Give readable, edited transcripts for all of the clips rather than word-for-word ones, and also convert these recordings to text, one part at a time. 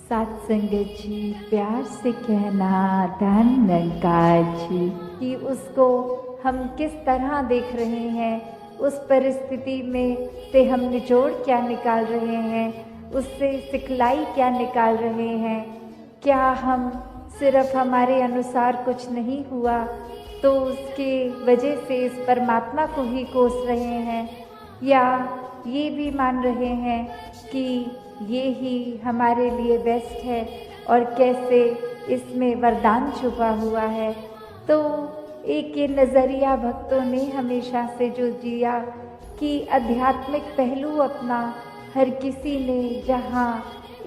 साथ संगत जी, प्यार से कहना धन निरंकार जी कि उसको हम किस तरह देख रहे हैं, उस परिस्थिति में से हम निचोड़ क्या निकाल रहे हैं, उससे सिखलाई क्या निकाल रहे हैं। क्या हम सिर्फ हमारे अनुसार कुछ नहीं हुआ तो उसके वजह से इस परमात्मा को ही कोस रहे हैं, या ये भी मान रहे हैं कि ये ही हमारे लिए बेस्ट है और कैसे इसमें वरदान छुपा हुआ है। तो एक ये नज़रिया भक्तों ने हमेशा से जो जिया कि आध्यात्मिक पहलू अपना हर किसी ने जहाँ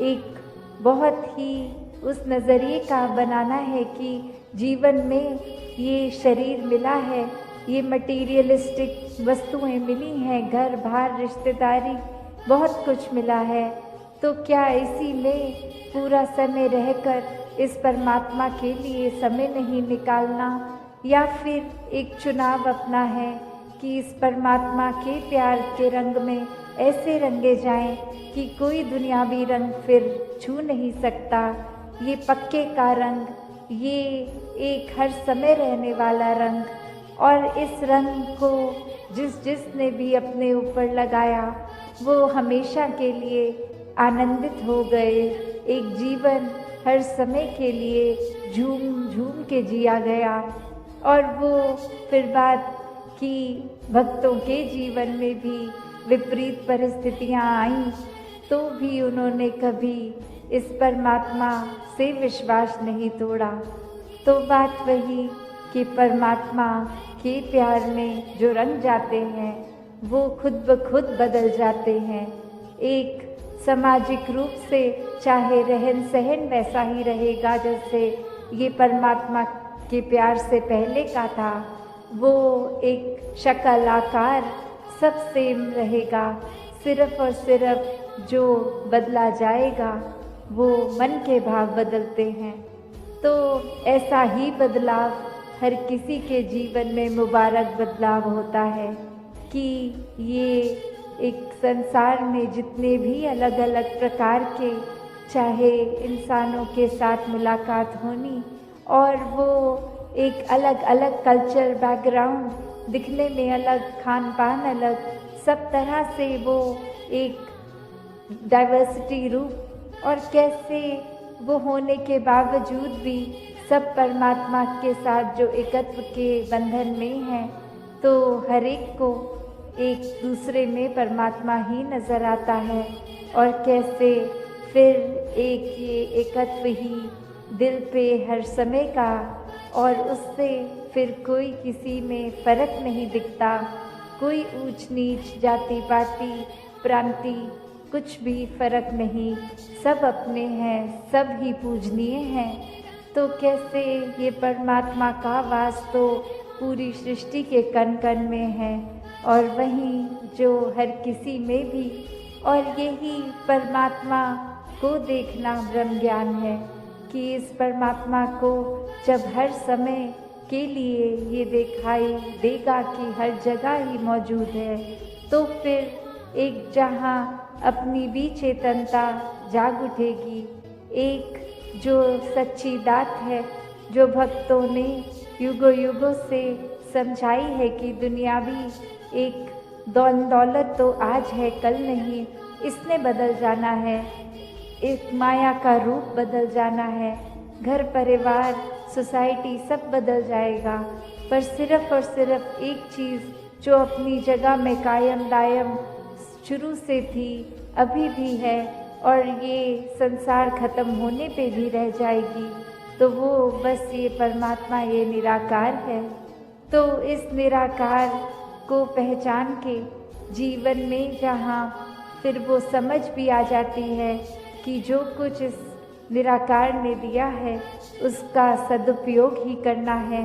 एक बहुत ही उस नज़रिए का बनाना है कि जीवन में ये शरीर मिला है, ये मटीरियलिस्टिक वस्तुएं मिली हैं, घर बार रिश्तेदारी बहुत कुछ मिला है, तो क्या इसी में पूरा समय रहकर इस परमात्मा के लिए समय नहीं निकालना, या फिर एक चुनाव अपना है कि इस परमात्मा के प्यार के रंग में ऐसे रंगे जाएं कि कोई दुनियावी रंग फिर छू नहीं सकता। ये पक्के का रंग, ये एक हर समय रहने वाला रंग, और इस रंग को जिसने भी अपने ऊपर लगाया वो हमेशा के लिए आनंदित हो गए। एक जीवन हर समय के लिए झूम झूम के जिया गया। और वो फिर बात कि भक्तों के जीवन में भी विपरीत परिस्थितियां आईं तो भी उन्होंने कभी इस परमात्मा से विश्वास नहीं तोड़ा। तो बात वही कि परमात्मा के प्यार में जो रंग जाते हैं वो खुद ब खुद बदल जाते हैं। एक सामाजिक रूप से चाहे रहन सहन वैसा ही रहेगा जैसे ये परमात्मा के प्यार से पहले का था, वो एक शक्ल आकार सब सेम रहेगा, सिर्फ और सिर्फ जो बदला जाएगा वो मन के भाव बदलते हैं। तो ऐसा ही बदलाव हर किसी के जीवन में मुबारक बदलाव होता है कि ये एक संसार में जितने भी अलग अलग प्रकार के चाहे इंसानों के साथ मुलाकात होनी, और वो एक अलग अलग कल्चर बैकग्राउंड, दिखने में अलग, खान पान अलग, सब तरह से वो एक डाइवर्सिटी रूप, और कैसे वो होने के बावजूद भी सब परमात्मा के साथ जो एकत्व के बंधन में हैं, तो हर एक को एक दूसरे में परमात्मा ही नज़र आता है। और कैसे फिर एक ये एकत्व ही दिल पे हर समय का, और उससे फिर कोई किसी में फ़र्क नहीं दिखता, कोई ऊंच नीच जाति पाति प्रांति कुछ भी फ़र्क नहीं, सब अपने हैं, सब ही पूजनीय हैं। तो कैसे ये परमात्मा का वास तो पूरी सृष्टि के कण कण में है, और वहीं जो हर किसी में भी, और यही परमात्मा को देखना ब्रह्म ज्ञान है कि इस परमात्मा को जब हर समय के लिए ये दिखाई देगा कि हर जगह ही मौजूद है, तो फिर एक जहाँ अपनी भी चेतनता जाग उठेगी, एक जो सच्ची दात है जो भक्तों ने युगों युगों से समझाई है कि दुनियावी एक दौलत तो आज है कल नहीं, इसने बदल जाना है, एक माया का रूप बदल जाना है, घर परिवार सोसाइटी सब बदल जाएगा, पर सिर्फ और सिर्फ एक चीज़ जो अपनी जगह में कायम दायम शुरू से थी, अभी भी है, और ये संसार खत्म होने पे भी रह जाएगी, तो वो बस ये परमात्मा, ये निराकार है। तो इस निराकार को पहचान के जीवन में जहाँ फिर वो समझ भी आ जाती है कि जो कुछ इस निराकार ने दिया है उसका सदुपयोग ही करना है,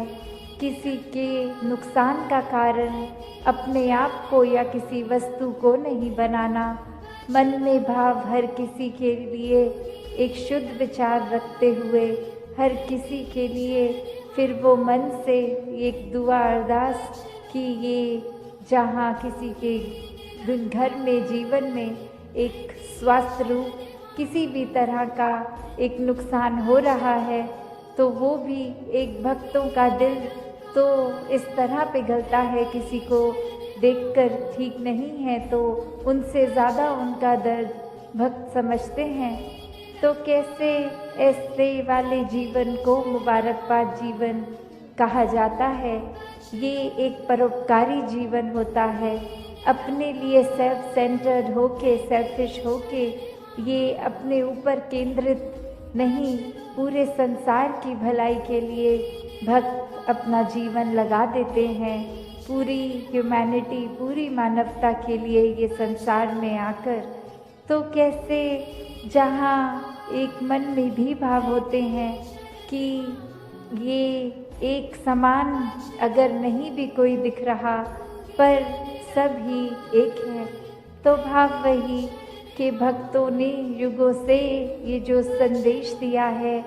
किसी के नुकसान का कारण अपने आप को या किसी वस्तु को नहीं बनाना, मन में भाव हर किसी के लिए एक शुद्ध विचार रखते हुए हर किसी के लिए फिर वो मन से एक दुआ अरदास कि ये जहाँ किसी के घर में जीवन में एक स्वास्थ्य रूप किसी भी तरह का एक नुकसान हो रहा है तो वो भी एक भक्तों का दिल तो इस तरह पिघलता है, किसी को देखकर ठीक नहीं है तो उनसे ज़्यादा उनका दर्द भक्त समझते हैं। तो कैसे ऐसे वाले जीवन को मुबारकबाद जीवन कहा जाता है। ये एक परोपकारी जीवन होता है। अपने लिए सेल्फ सेंटर्ड होके, सेल्फिश होके, ये अपने ऊपर केंद्रित नहीं, पूरे संसार की भलाई के लिए भक्त अपना जीवन लगा देते हैं। पूरी ह्यूमैनिटी, पूरी मानवता के लिए ये संसार में आकर, तो कैसे जहाँ एक मन में भी भाव होते हैं कि ये एक समान अगर नहीं भी कोई दिख रहा पर सब ही एक है, तो भाव वही कि भक्तों ने युगों से ये जो संदेश दिया है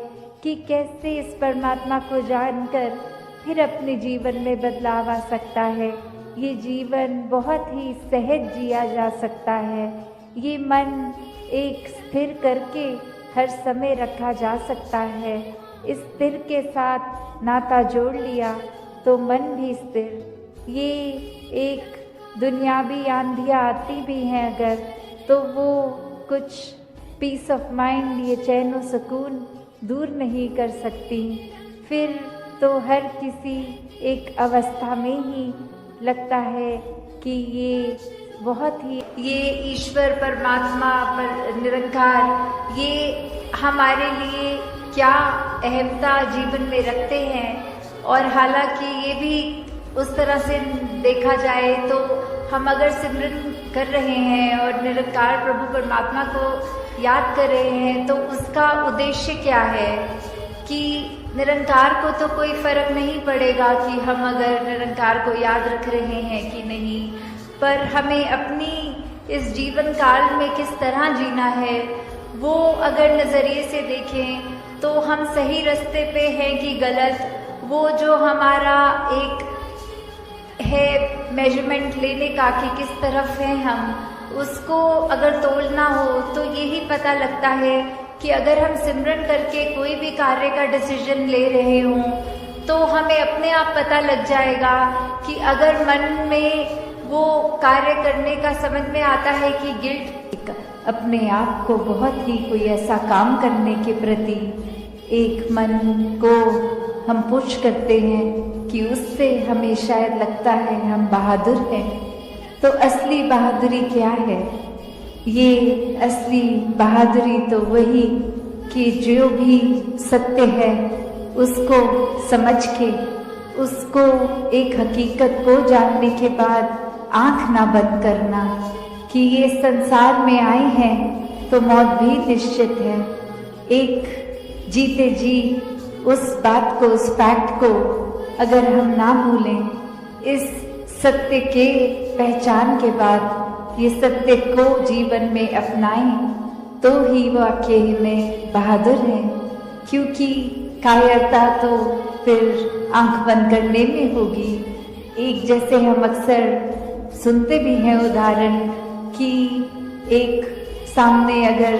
कि कैसे इस परमात्मा को जानकर फिर अपने जीवन में बदलाव आ सकता है। ये जीवन बहुत ही सहज जिया जा सकता है। ये मन एक स्थिर करके हर समय रखा जा सकता है। इस स्थिर के साथ नाता जोड़ लिया तो मन भी स्थिर। ये एक दुनियावी आंधियाँ आती भी हैं अगर, तो वो कुछ पीस ऑफ माइंड, ये चैन और सुकून दूर नहीं कर सकती। फिर तो हर किसी एक अवस्था में ही लगता है कि ये बहुत ही, ये ईश्वर परमात्मा पर निरंकार ये हमारे लिए क्या अहमता जीवन में रखते हैं। और हालांकि ये भी उस तरह से देखा जाए तो हम अगर सिमरन कर रहे हैं और निरंकार प्रभु परमात्मा को याद कर रहे हैं तो उसका उद्देश्य क्या है कि निरंकार को तो कोई फर्क नहीं पड़ेगा कि हम अगर निरंकार को याद रख रहे हैं कि नहीं, पर हमें अपनी इस जीवन काल में किस तरह जीना है वो अगर नज़रिए से देखें तो हम सही रास्ते पे हैं कि गलत, वो जो हमारा एक है मेजरमेंट लेने का कि किस तरफ हैं हम, उसको अगर तोलना हो तो यही पता लगता है कि अगर हम सिमरन करके कोई भी कार्य का डिसीजन ले रहे हों तो हमें अपने आप पता लग जाएगा कि अगर मन में वो कार्य करने का समझ में आता है कि गिल्ट, अपने आप को बहुत ही कोई ऐसा काम करने के प्रति एक मन को हम पुश करते हैं कि उससे हमें शायद लगता है हम बहादुर हैं। तो असली बहादुरी क्या है? ये असली बहादुरी तो वही कि जो भी सत्य है उसको समझ के, उसको एक हकीकत को जानने के बाद आंख ना बंद करना कि ये संसार में आए हैं तो मौत भी निश्चित है। एक जीते जी उस बात को, उस फैक्ट को अगर हम ना भूलें, इस सत्य के पहचान के बाद ये सत्य को जीवन में अपनाएं तो ही वाकई में बहादुर है। क्योंकि कायरता तो फिर आंख बंद करने में होगी। एक जैसे हम अक्सर सुनते भी हैं उदाहरण कि एक सामने अगर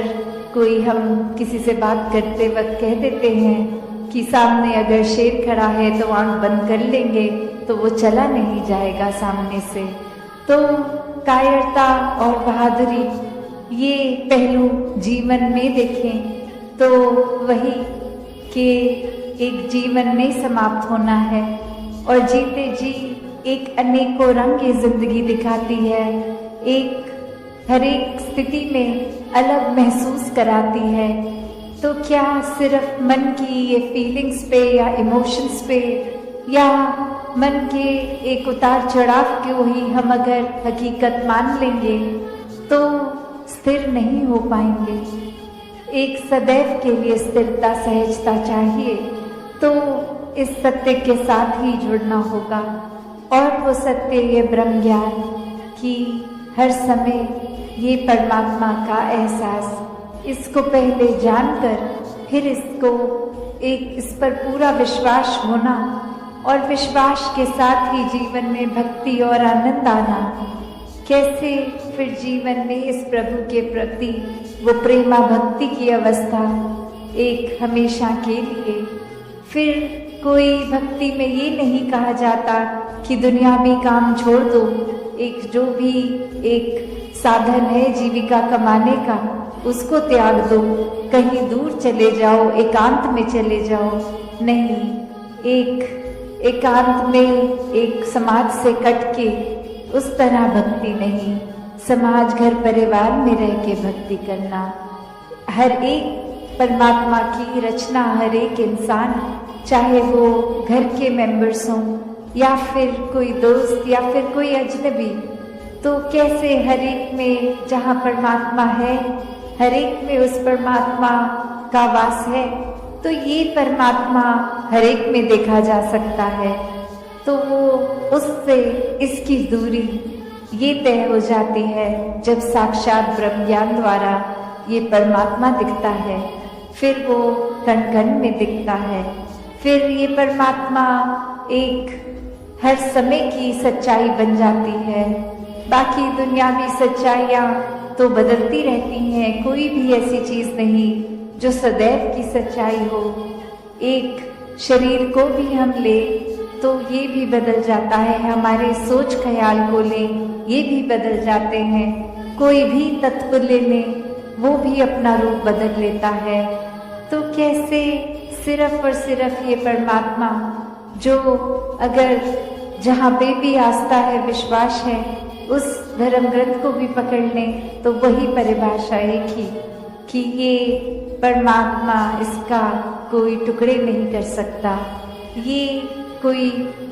कोई, हम किसी से बात करते वक्त कह देते हैं कि सामने अगर शेर खड़ा है तो आंख बंद कर लेंगे तो वो चला नहीं जाएगा सामने से। तो कायरता और बहादुरी ये पहलू जीवन में देखें तो वही कि एक जीवन में समाप्त होना है और जीते जी एक अनेकों रंग की जिंदगी दिखाती है। एक हर एक स्थिति में अलग महसूस कराती है। तो क्या सिर्फ मन की ये फीलिंग्स पे या इमोशंस पे या मन के एक उतार चढ़ाव को ही हम अगर हकीकत मान लेंगे तो स्थिर नहीं हो पाएंगे। एक सदैव के लिए स्थिरता, सहजता चाहिए, तो इस सत्य के साथ ही जुड़ना होगा। और वो सत्य, ये ब्रह्म ज्ञान कि हर समय ये परमात्मा का एहसास, इसको पहले जानकर फिर इसको एक इस पर पूरा विश्वास होना और विश्वास के साथ ही जीवन में भक्ति और आनंद आना कैसे फिर जीवन में इस प्रभु के प्रति वो प्रेमा भक्ति की अवस्था एक हमेशा के लिए। फिर कोई भक्ति में ये नहीं कहा जाता कि दुनियावी काम छोड़ दो, एक जो भी एक साधन है जीविका कमाने का उसको त्याग दो, कहीं दूर चले जाओ, एकांत में चले जाओ। नहीं, एक एकांत में एक समाज से कट के उस तरह भक्ति नहीं, समाज घर परिवार में रह के भक्ति करना। हर एक परमात्मा की रचना, हर एक इंसान, चाहे वो घर के मेंबर्स हों या फिर कोई दोस्त या फिर कोई अजनबी, तो कैसे हर एक में जहाँ परमात्मा है, हर एक में उस परमात्मा का वास है, तो ये परमात्मा हर एक में देखा जा सकता है। तो वो उससे इसकी दूरी ये तय हो जाती है जब साक्षात ब्रह्म ज्ञान द्वारा ये परमात्मा दिखता है, फिर वो कण कण में दिखता है। फिर ये परमात्मा एक हर समय की सच्चाई बन जाती है। बाकी दुनियावी सच्चाइयाँ तो बदलती रहती हैं, कोई भी ऐसी चीज़ नहीं जो सदैव की सच्चाई हो। एक शरीर को भी हम ले तो ये भी बदल जाता है, हमारे सोच ख्याल को ले ये भी बदल जाते हैं, कोई भी तत्व ले लें वो भी अपना रूप बदल लेता है। तो कैसे सिर्फ और सिर्फ ये परमात्मा जो अगर जहाँ पे भी आस्था है, विश्वास है, उस धर्म ग्रंथ को भी पकड़ लें तो वही परिभाषा एक ही कि ये परमात्मा, इसका कोई टुकड़े नहीं कर सकता, ये कोई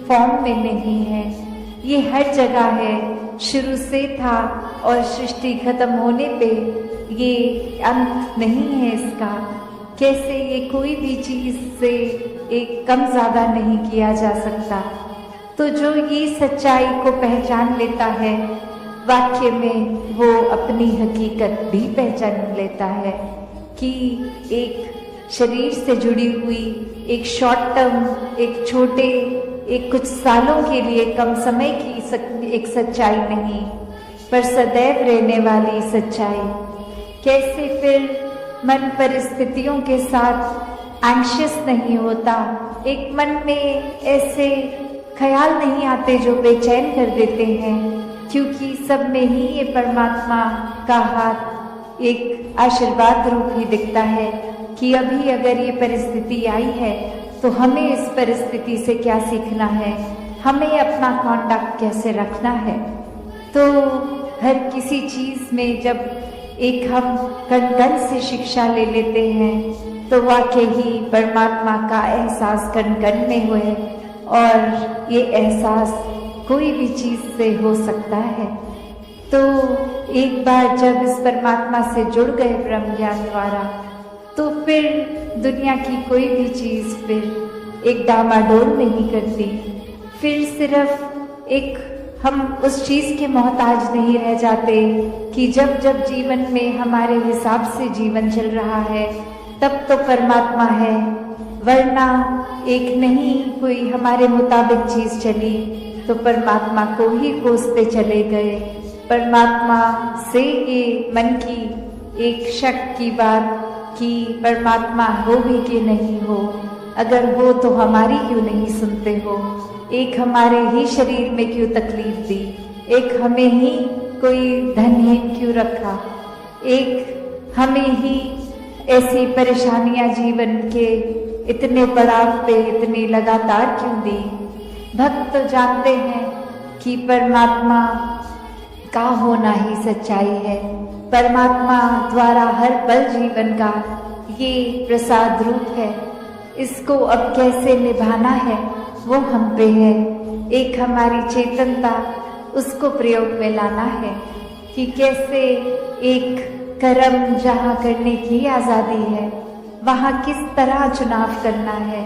फॉर्म में नहीं है, ये हर जगह है, शुरू से था और सृष्टि खत्म होने पे ये अंत नहीं है इसका। कैसे ये कोई भी चीज़ से एक कम ज़्यादा नहीं किया जा सकता। तो जो ये सच्चाई को पहचान लेता है, वाक्य में वो अपनी हकीकत भी पहचान लेता है कि एक शरीर से जुड़ी हुई एक शॉर्ट टर्म, एक छोटे, एक कुछ सालों के लिए कम समय की एक सच्चाई नहीं, पर सदैव रहने वाली सच्चाई। कैसे फिर मन परिस्थितियों के साथ एंग्शियस नहीं होता, एक मन में ऐसे ख्याल नहीं आते जो बेचैन कर देते हैं, क्योंकि सब में ही ये परमात्मा का हाथ एक आशीर्वाद रूप ही दिखता है कि अभी अगर ये परिस्थिति आई है तो हमें इस परिस्थिति से क्या सीखना है, हमें अपना कॉन्डक्ट कैसे रखना है। तो हर किसी चीज़ में जब एक हम कण कण से शिक्षा ले लेते हैं तो वाकई ही परमात्मा का एहसास कण कण में हुए, और ये एहसास कोई भी चीज़ से हो सकता है। तो एक बार जब इस परमात्मा से जुड़ गए ब्रह्म ज्ञान द्वारा, तो फिर दुनिया की कोई भी चीज़ फिर एक डामाडोल नहीं करती। फिर सिर्फ एक हम उस चीज़ के मोहताज नहीं रह जाते कि जब जब जीवन में हमारे हिसाब से जीवन चल रहा है तब तो परमात्मा है, वरना एक नहीं कोई हमारे मुताबिक चीज़ चली तो परमात्मा को ही कोसते चले गए। परमात्मा से ये मन की एक शक की बात कि परमात्मा हो भी कि नहीं हो, अगर हो तो हमारी क्यों नहीं सुनते हो, एक हमारे ही शरीर में क्यों तकलीफ दी, एक हमें ही कोई धनहीन क्यों रखा, एक हमें ही ऐसी परेशानियां जीवन के इतने पड़ाव पे इतनी लगातार क्यों दी। भक्त तो जानते हैं कि परमात्मा का होना ही सच्चाई है, परमात्मा द्वारा हर पल जीवन का ये प्रसाद रूप है, इसको अब कैसे निभाना है वो हम पे है। एक हमारी चेतनता उसको प्रयोग में लाना है कि कैसे एक कर्म जहाँ करने की आज़ादी है वहाँ किस तरह चुनाव करना है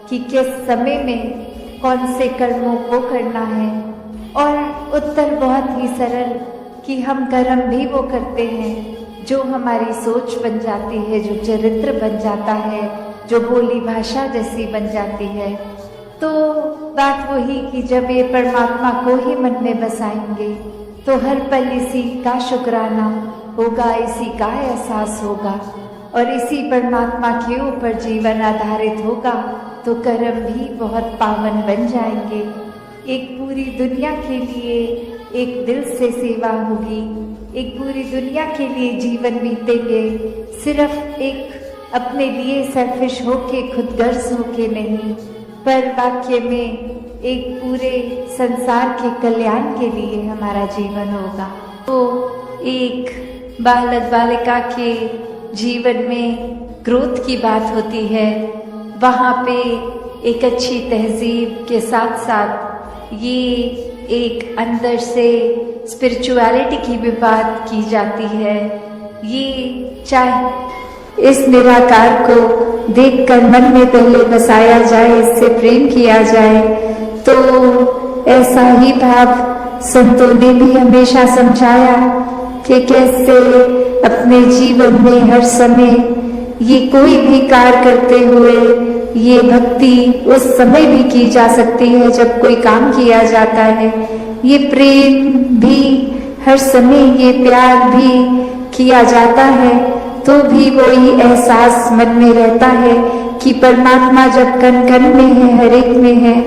कि किस समय में कौन से कर्मों को करना है। और उत्तर बहुत ही सरल कि हम कर्म भी वो करते हैं जो हमारी सोच बन जाती है, जो चरित्र बन जाता है, जो बोली भाषा जैसी बन जाती है। तो बात वही कि जब ये परमात्मा को ही मन में बसाएंगे तो हर पल इसी का शुक्राना होगा, इसी का एहसास होगा और इसी परमात्मा के ऊपर जीवन आधारित होगा तो कर्म भी बहुत पावन बन जाएंगे। एक पूरी दुनिया के लिए एक दिल से सेवा होगी, एक पूरी दुनिया के लिए जीवन बीतेंगे, सिर्फ एक अपने लिए सेल्फिश होके खुदगर्ज होके नहीं, पर वाक्य में एक पूरे संसार के कल्याण के लिए हमारा जीवन होगा। तो एक बालक बालिका के जीवन में ग्रोथ की बात होती है, वहाँ पे एक अच्छी तहजीब के साथ साथ ये एक अंदर से स्पिरिचुअलिटी की भी बात की जाती है। ये चाहे इस निराकार को देखकर मन में पहले बसाया जाए, इससे प्रेम किया जाए, तो ऐसा ही भाव संतों ने भी हमेशा समझाया कि कैसे अपने जीवन में हर समय ये कोई भी कार्य करते हुए ये भक्ति उस समय भी की जा सकती है जब कोई काम किया जाता है, ये प्रेम भी हर समय, ये प्यार भी किया जाता है तो भी वही एहसास मन में रहता है कि परमात्मा जब कण कण में है, हर एक में है,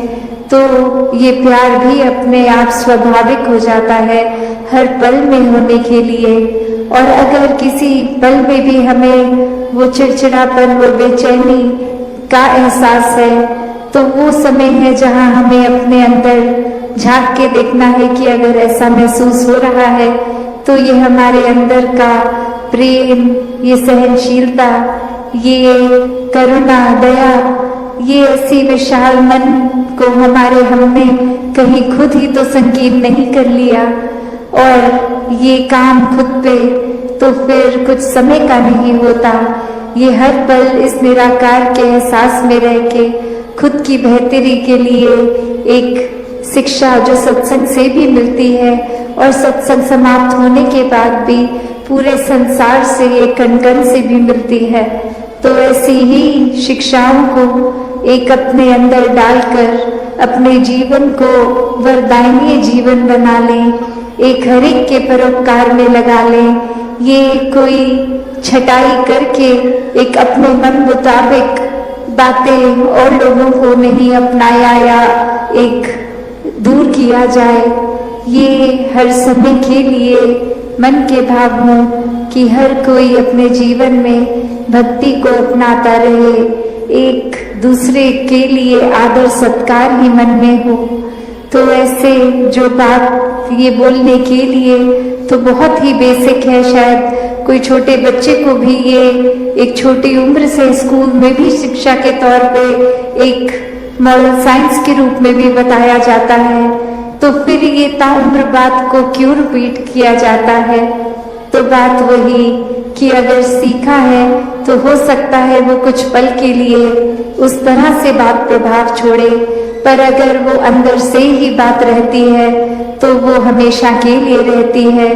तो ये प्यार भी अपने आप स्वाभाविक हो जाता है हर पल में होने के लिए। और अगर किसी पल में भी हमें वो चिड़चिड़ापन, वो बेचैनी का एहसास है तो वो समय है जहाँ हमें अपने अंदर झांक के देखना है कि अगर ऐसा महसूस हो रहा है तो ये हमारे अंदर का प्रेम, ये सहनशीलता, ये करुणा, दया, ये ऐसी विशाल मन को हमने कहीं खुद ही तो संकीर्ण नहीं कर लिया और ये काम खुद पे तो फिर कुछ समय का नहीं होता। ये हर पल इस निराकार के एहसास में रह के खुद की बेहतरी के लिए एक शिक्षा जो सत्संग से भी मिलती है और सत्संग समाप्त होने के बाद भी पूरे संसार से, एक कण-कण से भी मिलती है। तो ऐसी ही शिक्षाओं को एक अपने अंदर डालकर अपने जीवन को वरदायनीय जीवन बना लें, एक हर एक के परोपकार में लगा लें। ये कोई छटाई करके एक अपने मन मुताबिक बातें और लोगों को नहीं अपनाया या एक दूर किया जाए, ये हर समय के लिए मन के भाव हो कि हर कोई अपने जीवन में भक्ति को अपनाता रहे, एक दूसरे के लिए आदर सत्कार ही मन में हो। तो ऐसे जो बात ये बोलने के लिए तो बहुत ही बेसिक है, शायद कोई छोटे बच्चे को भी ये एक छोटी उम्र से स्कूल में भी शिक्षा के तौर पे एक मॉरल साइंस के रूप में भी बताया जाता है, तो फिर ये ताउम्र बात को क्यों रिपीट किया जाता है? तो बात वही कि अगर सीखा है तो हो सकता है वो कुछ पल के लिए उस तरह से बात प्रभाव छोड़े, पर अगर वो अंदर से ही बात रहती है तो वो हमेशा के लिए रहती है।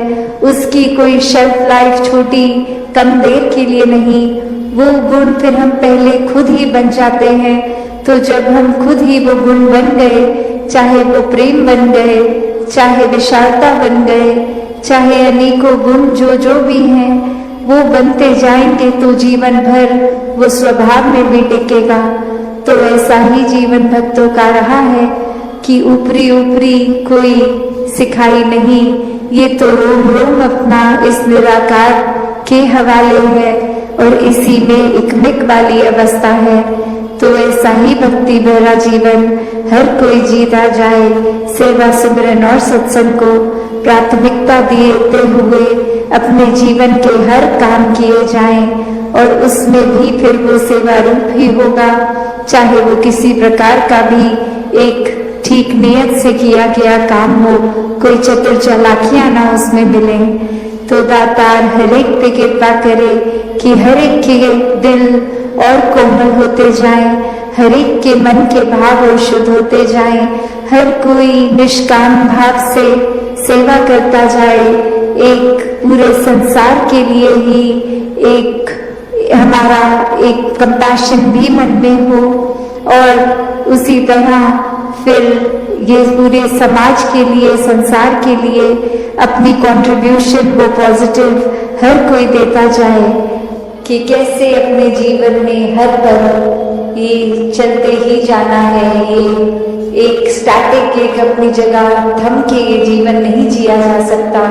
उसकी कोई शेल्फ लाइफ छोटी कम देर के लिए नहीं, वो गुण फिर हम पहले खुद ही बन जाते हैं। तो जब हम खुद ही वो गुण बन गए, चाहे वो प्रेम बन गए, चाहे विशालता बन गए, चाहे अनेकों गुण जो भी हैं वो बनते जाएंगे, तो जीवन भर वो स्वभाव में भी टिकेगा। तो ऐसा ही जीवन भक्तों का रहा है कि ऊपरी ऊपरी कोई सिखाई नहीं, ये तो रोम रोम अपना इस निराकार के हवाले है और इसी में इकमिक वाली अवस्था है। तो ऐसा ही भक्ति भरा जीवन हर कोई जीता जाए, सेवा सिमरन और सत्संग को प्राथमिकता देते हुए अपने जीवन के हर काम किए जाएं और उसमें भी फिर वो सेवा रूप ही होगा, चाहे वो किसी प्रकार का भी एक ठीक नियत से किया गया काम हो, कोई चतुर चालाकियां ना उसमें मिले। तो दातार हर एक पे कृपा करे कि हर एक के दिल और कोमल होते जाएं, हर एक के मन के भाव और शुद्ध होते जाएं, हर कोई निष्काम भाव से सेवा करता जाए, एक पूरे संसार के लिए ही एक हमारा एक कंपैशन भी मन में हो और उसी तरह फिर ये पूरे समाज के लिए, संसार के लिए अपनी कंट्रीब्यूशन वो पॉजिटिव हर कोई देता जाए कि कैसे अपने जीवन में हर पल ये चलते ही जाना है। ये एक स्टैटिक, एक अपनी जगह थम के ये जीवन नहीं जिया जा सकता,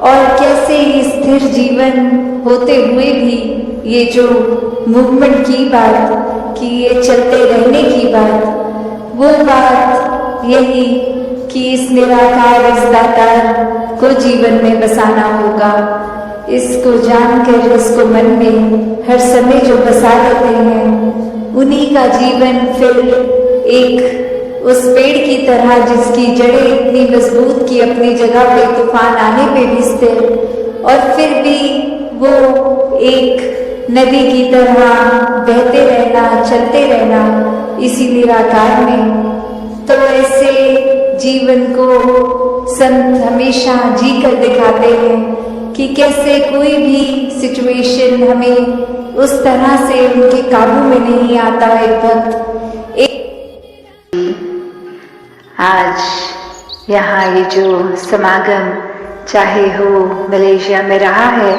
और कैसे ये स्थिर जीवन होते हुए भी ये जो मूवमेंट की बात, कि ये चलते रहने की बात, वो बात यही कि इस निराकार, इस दातार को जीवन में बसाना होगा। इसको जानकर, इसको मन में हर समय जो बसा लेते हैं, उन्हीं का जीवन फिर एक उस पेड़ की तरह जिसकी जड़ें इतनी मजबूत कि अपनी जगह पे तूफान आने पे भी स्थिर, और फिर भी वो एक नदी की तरह बहते रहना, चलते रहना इसी निराकार में। तो ऐसे जीवन को संत हमेशा जी कर दिखाते हैं कि कैसे कोई भी सिचुएशन हमें उस तरह से उनके काबू में नहीं आता। एक वक्त आज यहाँ ये जो समागम चाहे हो मलेशिया में रहा है,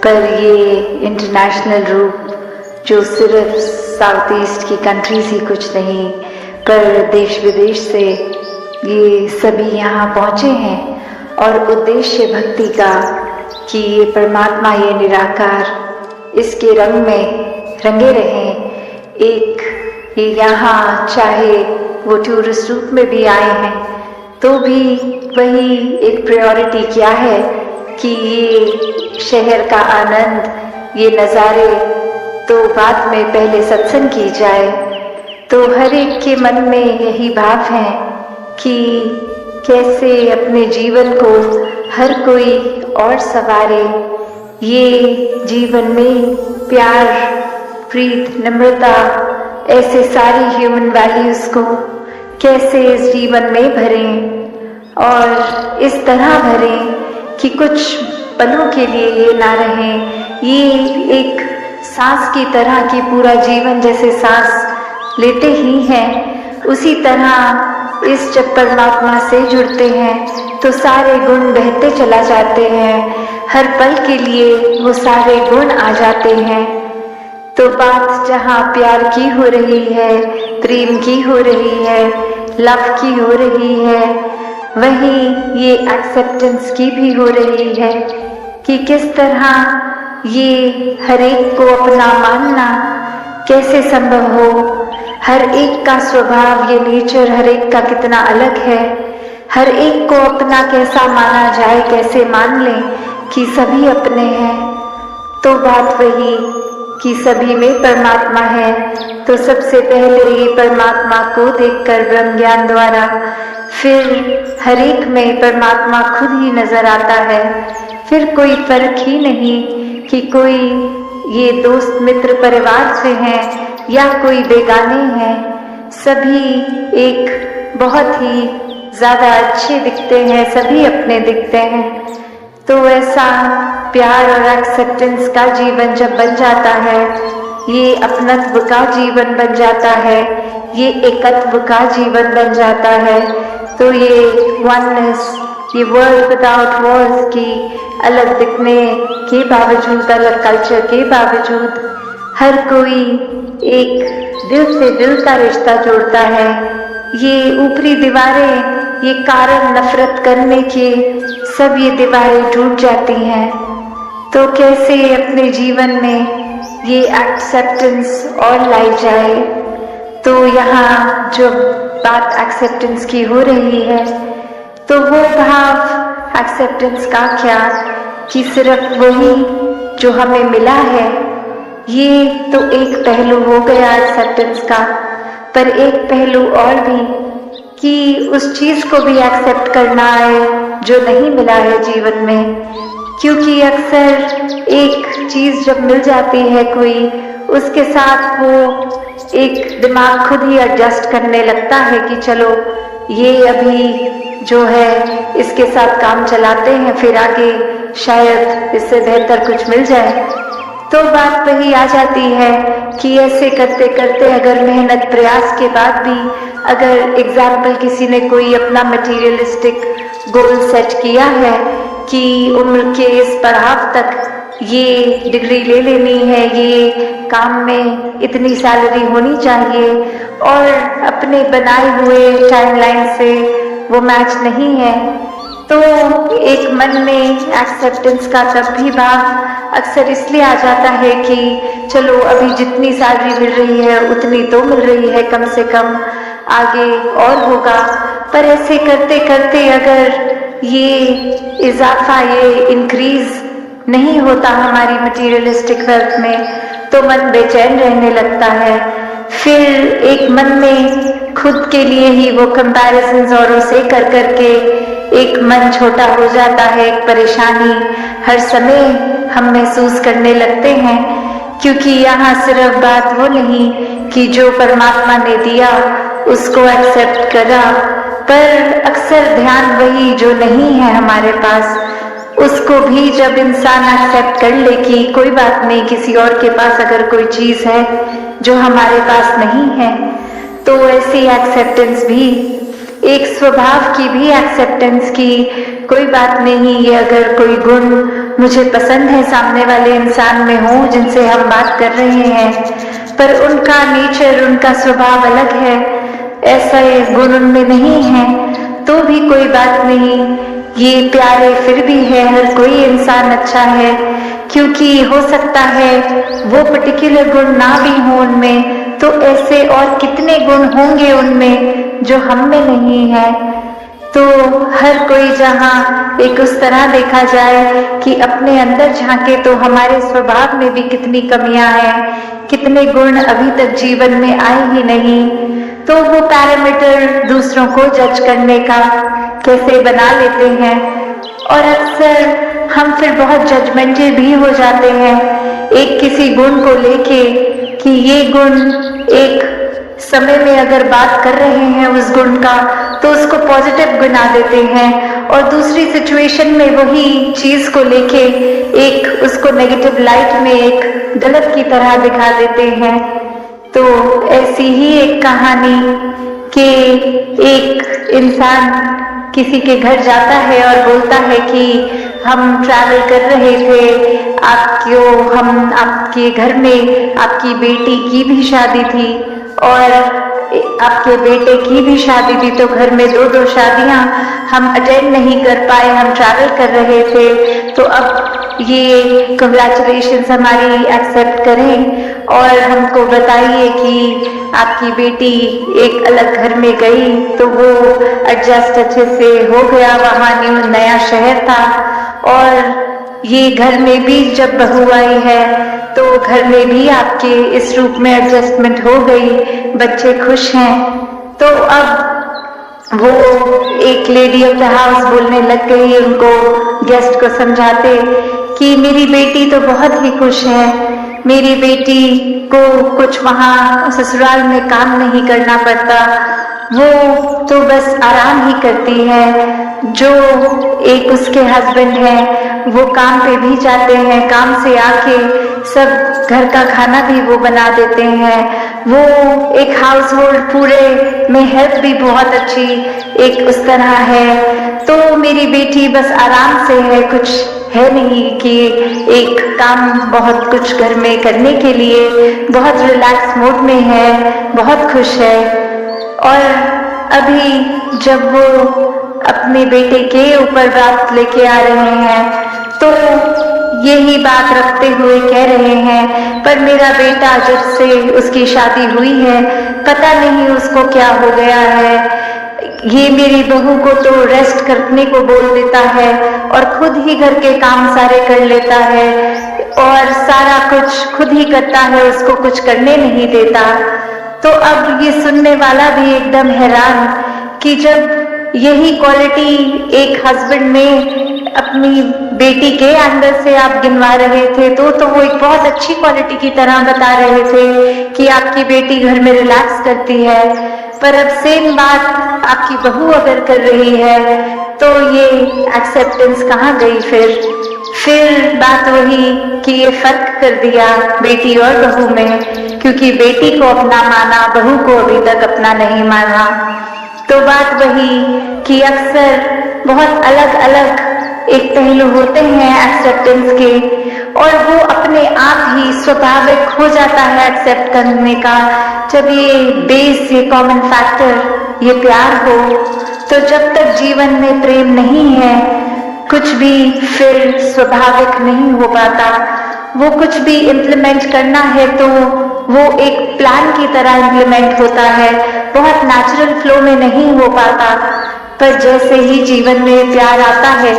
पर ये इंटरनेशनल रूप जो सिर्फ साउथ ईस्ट की कंट्रीज ही कुछ नहीं, पर देश विदेश से ये सभी यहाँ पहुँचे हैं, और उद्देश्य भक्ति का कि ये परमात्मा, ये निराकार इसके रंग में रंगे रहें। एक ये यहाँ चाहे वो टूरिस्ट रूप में भी आए हैं, तो भी वही एक प्रायोरिटी क्या है कि ये शहर का आनंद, ये नज़ारे तो बाद में पहले सत्संग की जाए। तो हर एक के मन में यही भाव है कि कैसे अपने जीवन को हर कोई और संवारे। ये जीवन में प्यार, प्रीत, नम्रता, ऐसे सारी ह्यूमन वैल्यूज़ को कैसे इस जीवन में भरें, और इस तरह भरें कि कुछ पलों के लिए ये ना रहें। ये एक सांस की तरह कि पूरा जीवन जैसे सांस लेते ही हैं, उसी तरह इस जब परमात्मा से जुड़ते हैं तो सारे गुण बहते चला जाते हैं, हर पल के लिए वो सारे गुण आ जाते हैं। तो बात जहाँ प्यार की हो रही है, प्रेम की हो रही है, लव की हो रही है, वहीं ये एक्सेप्टेंस की भी हो रही है कि किस तरह ये हर एक को अपना मानना कैसे संभव हो। हर एक का स्वभाव, ये नेचर हर एक का कितना अलग है, हर एक को अपना कैसा माना जाए, कैसे मान लें कि सभी अपने हैं। तो बात वही कि सभी में परमात्मा है, तो सबसे पहले ये परमात्मा को देखकर ब्रह्म ज्ञान द्वारा फिर हर एक में परमात्मा खुद ही नजर आता है। फिर कोई फर्क ही नहीं कि कोई ये दोस्त मित्र परिवार से हैं या कोई बेगाने हैं, सभी एक बहुत ही ज़्यादा अच्छे दिखते हैं, सभी अपने दिखते हैं। तो ऐसा प्यार और एक्सेप्टेंस का जीवन जब बन जाता है, ये अपनत्व का जीवन बन जाता है, ये एकत्व का जीवन बन जाता है, तो ये वननेस, ये वर्ल्ड विदाउट वॉर्स की अलग दिखने के बावजूद, अलग कल्चर के बावजूद, हर कोई एक दिल से दिल का रिश्ता जोड़ता है। ये ऊपरी दीवारें, ये कारण नफरत करने के, सब ये दीवारें टूट जाती हैं। तो कैसे अपने जीवन में ये एक्सेप्टेंस और लाई जाए। तो यहाँ जो बात एक्सेप्टेंस की हो रही है, तो वो भाव एक्सेप्टेंस का क्या कि सिर्फ वही जो हमें मिला है, ये तो एक पहलू हो गया एक्सेप्टेंस का, पर एक पहलू और भी कि उस चीज़ को भी एक्सेप्ट करना है जो नहीं मिला है जीवन में। क्योंकि अक्सर एक चीज़ जब मिल जाती है कोई, उसके साथ वो एक दिमाग खुद ही एडजस्ट करने लगता है कि चलो ये अभी जो है इसके साथ काम चलाते हैं, फिर आगे शायद इससे बेहतर कुछ मिल जाए। तो बात वही आ जाती है कि ऐसे करते करते अगर मेहनत प्रयास के बाद भी अगर एग्जाम्पल किसी ने कोई अपना मटेरियलिस्टिक गोल सेट किया है कि उम्र के इस पड़ाव तक ये डिग्री ले लेनी है, ये काम में इतनी सैलरी होनी चाहिए, और अपने बनाए हुए टाइमलाइन से वो मैच नहीं है, तो एक मन में एक्सेप्टेंस का तब भी भाव अक्सर इसलिए आ जाता है कि चलो अभी जितनी सैलरी मिल रही है उतनी तो मिल रही है, कम से कम आगे और होगा। पर ऐसे करते करते अगर ये इजाफा, ये इंक्रीज नहीं होता हमारी मटीरियलिस्टिक वेल्थ में, तो मन बेचैन रहने लगता है। फिर एक मन में खुद के लिए ही वो कंपैरिजन्स औरों से कर करके एक मन छोटा हो जाता है, एक परेशानी हर समय हम महसूस करने लगते हैं। क्योंकि यहाँ सिर्फ बात वो नहीं कि जो परमात्मा ने दिया उसको एक्सेप्ट करा, पर अक्सर ध्यान वही जो नहीं है हमारे पास, उसको भी जब इंसान एक्सेप्ट कर ले कि कोई बात नहीं, किसी और के पास अगर कोई चीज है जो हमारे पास नहीं है, तो ऐसी एक्सेप्टेंस भी एक स्वभाव की भी एक्सेप्टेंस की कोई बात नहीं, ये अगर कोई गुण मुझे पसंद है सामने वाले इंसान में हो जिनसे हम बात कर रहे हैं, पर उनका नेचर, उनका स्वभाव अलग है, ऐसा गुण उनमें नहीं है, तो भी कोई बात नहीं, ये प्यारे फिर भी है, हर कोई इंसान अच्छा है। क्योंकि हो सकता है वो पर्टिकुलर गुण ना भी हो उनमें, तो ऐसे और कितने गुण होंगे उनमें जो हम में नहीं है। तो हर कोई जहाँ एक उस तरह देखा जाए कि अपने अंदर झांके तो हमारे स्वभाव में भी कितनी कमियां हैं, कितने गुण अभी तक जीवन में आए ही नहीं, तो वो पैरामीटर दूसरों को जज करने का कैसे बना लेते हैं। और अक्सर हम फिर बहुत जजमेंटल भी हो जाते हैं एक किसी गुण को लेके कि ये गुण एक समय में अगर बात कर रहे हैं उस गुण का तो उसको पॉजिटिव गिना देते हैं, और दूसरी सिचुएशन में वही चीज को लेके एक उसको नेगेटिव लाइट में एक गलत की तरह दिखा देते हैं। तो ऐसी ही एक कहानी कि एक इंसान किसी के घर जाता है और बोलता है कि हम ट्रैवल कर रहे थे, आपके घर में आपकी बेटी की भी शादी थी और आपके बेटे की भी शादी थी, तो घर में दो शादियां हम अटेंड नहीं कर पाए, हम ट्रैवल कर रहे थे, तो अब ये कंग्रेचुलेशंस हमारी एक्सेप्ट करें और हमको बताइए कि आपकी बेटी एक अलग घर में गई तो वो एडजस्ट अच्छे से हो गया, वहाँ नया शहर था, और ये घर में भी जब बहू आई है तो घर में भी आपके इस रूप में एडजस्टमेंट हो गई, बच्चे खुश हैं। तो अब वो एक लेडी ऑफ द हाउस बोलने लग गई उनको, गेस्ट को समझाते कि मेरी बेटी तो बहुत ही खुश है, मेरी बेटी को कुछ वहाँ ससुराल में काम नहीं करना पड़ता, वो तो बस आराम ही करती है, जो एक उसके हस्बैंड है वो काम पे भी जाते हैं, काम से आके सब घर का खाना भी वो बना देते हैं, वो एक हाउस होल्ड पूरे में हेल्प भी बहुत अच्छी एक उस तरह है। तो मेरी बेटी बस आराम से है, कुछ है नहीं कि एक काम बहुत कुछ घर में करने के लिए, बहुत रिलैक्स मोड में है, बहुत खुश है। और अभी जब वो अपने बेटे के ऊपर बात लेके आ रहे हैं तो यही बात रखते हुए कह रहे हैं, पर मेरा बेटा जब से उसकी शादी हुई है पता नहीं उसको क्या हो गया है, ये मेरी बहू को तो रेस्ट करने को बोल देता है और खुद ही घर के काम सारे कर लेता है और सारा कुछ खुद ही करता है, उसको कुछ करने नहीं देता। तो अब ये सुनने वाला भी एकदम हैरान कि जब यही क्वालिटी एक हस्बैंड में अपनी बेटी के अंदर से आप गिनवा रहे थे तो वो एक बहुत अच्छी क्वालिटी की तरह बता रहे थे कि आपकी बेटी घर में रिलैक्स करती है, पर अब सेम बात आपकी बहू अगर कर रही है तो ये एक्सेप्टेंस कहाँ गई? फिर बात वही कि ये फर्क कर दिया बेटी और बहू में, क्योंकि बेटी को अपना माना, बहू को अभी तक अपना नहीं माना। तो बात वही कि अक्सर बहुत अलग अलग एक पहलू होते हैं एक्सेप्टेंस के, और वो अपने आप ही स्वाभाविक हो जाता है एक्सेप्ट करने का, जब ये बेस, ये कॉमन फैक्टर, ये प्यार हो। तो जब तक जीवन में प्रेम नहीं है, कुछ भी फिर स्वाभाविक नहीं हो पाता। वो कुछ भी इम्प्लीमेंट करना है तो वो एक प्लान की तरह इम्प्लीमेंट होता है, बहुत नेचुरल फ्लो में नहीं हो पाता। पर जैसे ही जीवन में प्यार आता है,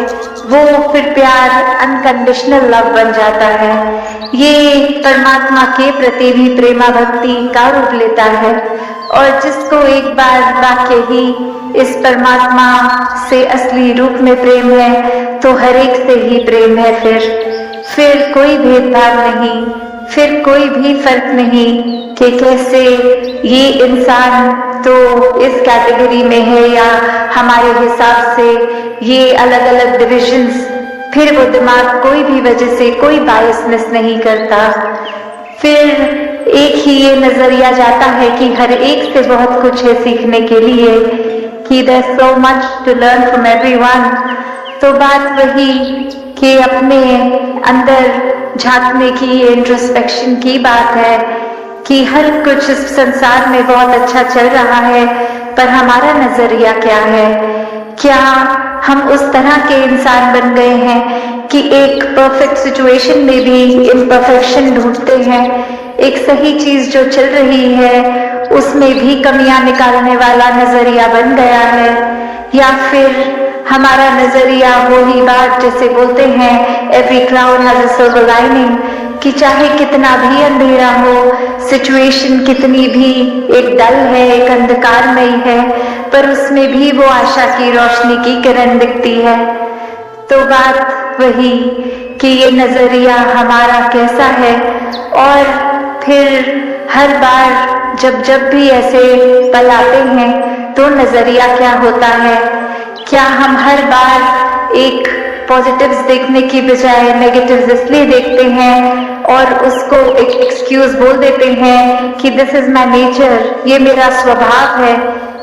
वो फिर प्यार अनकंडीशनल लव बन जाता है। ये परमात्मा के प्रति भी प्रेमा भक्ति का रूप लेता है, और जिसको एक बार वाक्य ही इस परमात्मा से असली रूप में प्रेम है, तो हर एक से ही प्रेम है। फिर कोई भेदभाव नहीं, फिर कोई भी फर्क नहीं कि कैसे ये इंसान तो इस कैटेगरी में है या हमारे हिसाब से ये अलग अलग डिविजन्स, फिर वो दिमाग कोई भी वजह से कोई बायसनेस नहीं करता। फिर एक ही ये नजरिया जाता है कि हर एक से बहुत कुछ है सीखने के लिए, कि there's so much to learn from everyone। तो बात वही कि अपने अंदर झांकने की, इंट्रोस्पेक्शन की बात है कि हर कुछ इस संसार में बहुत अच्छा चल रहा है, पर हमारा नजरिया क्या है? क्या हम उस तरह के इंसान बन गए हैं कि एक परफेक्ट सिचुएशन में भी इम्परफेक्शन ढूंढते हैं, एक सही चीज जो चल रही है उसमें भी कमियां निकालने वाला नजरिया बन गया है? या फिर हमारा नजरिया वही बात जैसे बोलते हैं every cloud has a silver lining, कि चाहे कितना भी अंधेरा हो, सिचुएशन कितनी भी एक डल है, एक अंधकारमयी है, पर उसमें भी वो आशा की रोशनी की किरण दिखती है। तो बात वही कि ये नजरिया हमारा कैसा है, और फिर हर बार जब भी ऐसे पल आते हैं तो नजरिया क्या होता है? क्या हम हर बार एक पॉजिटिव्स देखने की बजाय नेगेटिव्स इसलिए देखते हैं और उसको एक एक्सक्यूज बोल देते हैं कि दिस इज माय नेचर, ये मेरा स्वभाव है,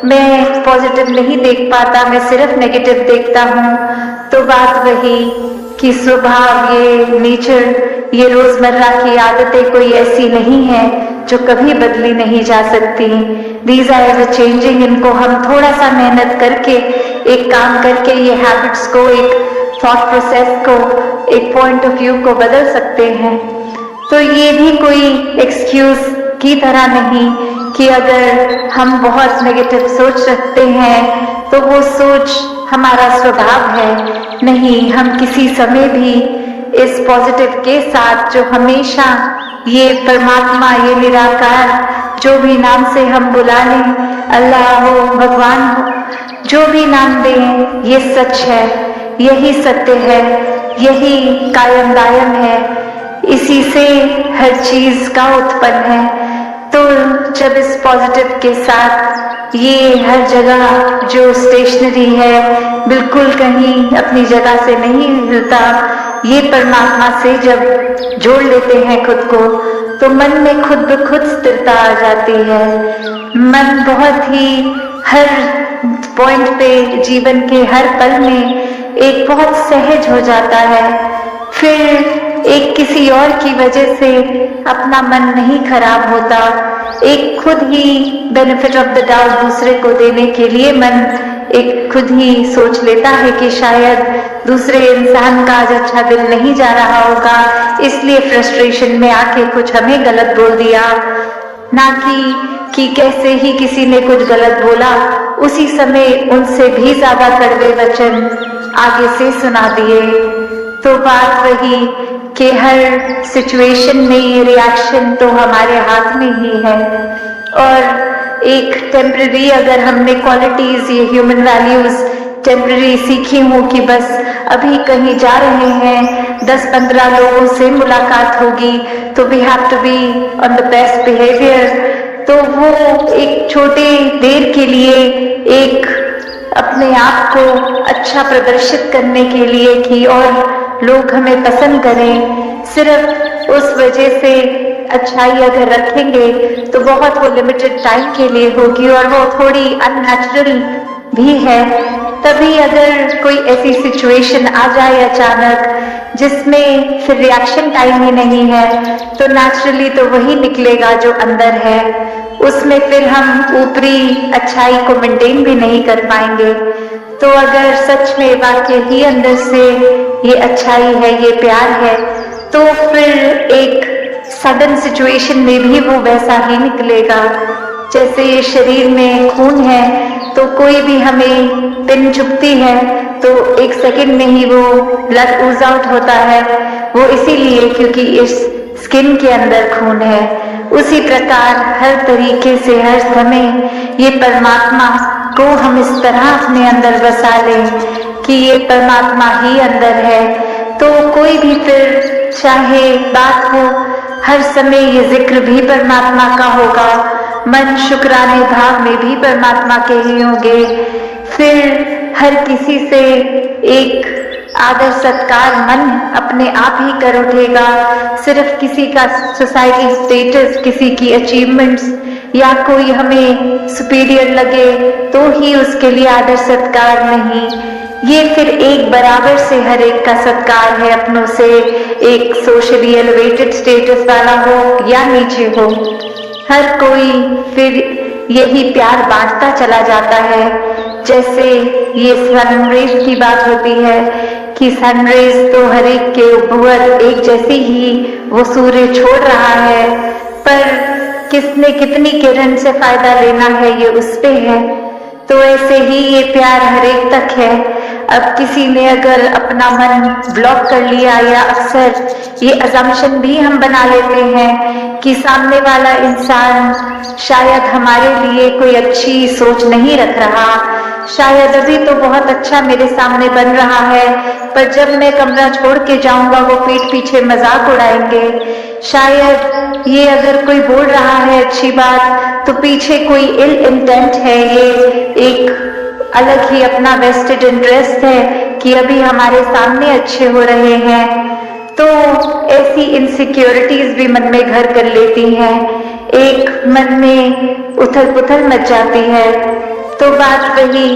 मैं पॉजिटिव नहीं देख पाता, मैं सिर्फ नेगेटिव देखता हूँ। तो बात वही कि स्वभाव, ये नेचर, ये रोजमर्रा की आदतें कोई ऐसी नहीं है जो कभी बदली नहीं जा सकती। These are ever changing. इनको हम थोड़ा सा मेहनत करके, एक काम करके, ये हैबिट्स को, एक थॉट प्रोसेस को, एक पॉइंट ऑफ व्यू को बदल सकते हैं। तो ये भी कोई एक्सक्यूज की तरह नहीं कि अगर हम बहुत नेगेटिव सोच रखते हैं तो वो सोच हमारा स्वभाव है। नहीं, हम किसी समय भी इस पॉजिटिव के साथ, जो हमेशा ये परमात्मा, ये निराकार, जो भी नाम से हम बुला लें, अल्लाह हो, भगवान हो, जो भी नाम दें, ये सच है, यही सत्य है, यही कायम दायम है, इसी से हर चीज का उत्पन्न है। तो जब इस पॉजिटिव के साथ ये हर जगह जो स्टेशनरी है, बिल्कुल कहीं अपनी जगह से नहीं हिलता, ये परमात्मा से जब जोड़ लेते हैं खुद को, तो मन में खुद ब खुद स्थिरता आ जाती है। मन बहुत ही हर पॉइंट पे, जीवन के हर पल में एक बहुत सहज हो जाता है। फिर एक किसी और की वजह से अपना मन नहीं खराब होता, एक खुद ही बेनिफिट ऑफ द डाउट दूसरे को देने के लिए मन एक खुद ही सोच लेता है कि शायद दूसरे इंसान का आज अच्छा दिन नहीं जा रहा होगा, इसलिए फ्रस्ट्रेशन में आके कुछ हमें गलत बोल दिया। ना कि कैसे ही किसी ने कुछ गलत बोला, उसी समय उनसे भी ज्यादा कड़वे वचन आगे से सुना दिए। तो बात वही कि हर सिचुएशन में ये रिएक्शन तो हमारे हाथ में ही है, और एक टेम्पररी अगर हमने क्वालिटीज, ये ह्यूमन वैल्यूज टेम्पररी सीखी हो कि बस अभी कहीं जा रहे हैं, 10-15 लोगों से मुलाकात होगी तो we have to be on the best behaviour, तो वो एक छोटे देर के लिए, एक अपने आप को अच्छा प्रदर्शित करने के लिए कि और लोग हमें पसंद करें, सिर्फ उस वजह से अच्छाई अगर रखेंगे तो बहुत वो लिमिटेड टाइम के लिए होगी और वो थोड़ी अननेचुरल भी है। तभी अगर कोई ऐसी सिचुएशन आ जाए अचानक जिसमें फिर रिएक्शन टाइम ही नहीं है, तो नेचुरली तो वही निकलेगा जो अंदर है, उसमें फिर हम ऊपरी अच्छाई को मेंटेन भी नहीं कर पाएंगे। तो अगर सच में वाकई ही अंदर से ये अच्छाई है, ये प्यार है, तो फिर एक सडन सिचुएशन में भी वो वैसा ही निकलेगा। जैसे ये शरीर में खून है तो कोई भी हमें पिन चुभती है तो एक सेकंड में ही वो ब्लड ऊज आउट होता है, वो इसीलिए क्योंकि इस स्किन के अंदर खून है। उसी प्रकार हर तरीके से हर समय ये परमात्मा को हम इस तरह अपने अंदर बसा लें कि ये परमात्मा ही अंदर है, तो कोई भी फिर चाहे बात हो, हर समय ये जिक्र भी परमात्मा का होगा, मन शुक्राने भाव में भी परमात्मा के ही होंगे। फिर हर किसी से एक आदर सत्कार मन अपने आप ही कर उठेगा। सिर्फ किसी का सोसाइटी स्टेटस, किसी की अचीवमेंट्स या कोई हमें सुपीरियर लगे तो ही उसके लिए आदर सत्कार नहीं, ये फिर एक बराबर से हर एक का सत्कार है अपनों से, एक सोशली एलिवेटेड स्टेटस वाला हो या नीचे हो, हर कोई फिर यही प्यार बांटता चला जाता है। जैसे ये सनरेज की बात होती है कि सनरेज तो हर एक के ऊपर एक जैसी ही वो सूर्य छोड़ रहा है, पर किसने कितनी किरण से फायदा लेना है ये उस पे है। तो ऐसे ही ये प्यार हर एक तक है। अब किसी ने अगर अपना मन ब्लॉक कर लिया, या अक्सर ये अजम्पशन भी हम बना लेते हैं कि सामने वाला इंसान शायद हमारे लिए कोई अच्छी सोच नहीं रख रहा, शायद अभी तो बहुत अच्छा मेरे सामने बन रहा है, पर जब मैं कमरा छोड़ के जाऊंगा वो पीठ पीछे मजाक उड़ाएंगे, शायद ये अगर कोई बोल रहा है अच्छी बात तो पीछे कोई इल इंटेंट है, ये एक अलग ही अपना वेस्टेड इंटरेस्ट है कि अभी हमारे सामने अच्छे हो रहे हैं। तो ऐसी इनसिक्योरिटीज भी मन में घर कर लेती हैं, एक मन में उथल पुथल मच जाती है। तो बात वही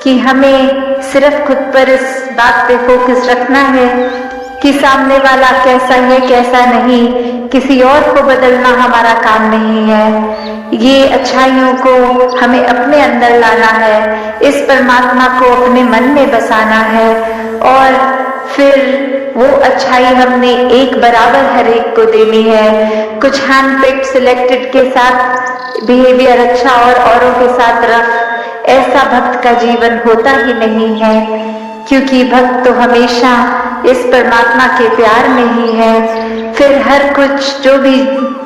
कि हमें सिर्फ खुद पर इस बात पे फोकस रखना है कि सामने वाला कैसा है कैसा नहीं, किसी और को बदलना हमारा काम नहीं है। ये अच्छाइयों को हमें अपने अंदर लाना है, इस परमात्मा को अपने मन में बसाना है, और फिर वो अच्छाई हमने एक बराबर हर एक को देनी है। कुछ हैंड पिक्ड सिलेक्टेड के साथ बिहेवियर अच्छा और औरों के साथ रफ, ऐसा भक्त का जीवन होता ही नहीं है, क्योंकि भक्त तो हमेशा इस परमात्मा के प्यार में ही है। फिर हर कुछ जो भी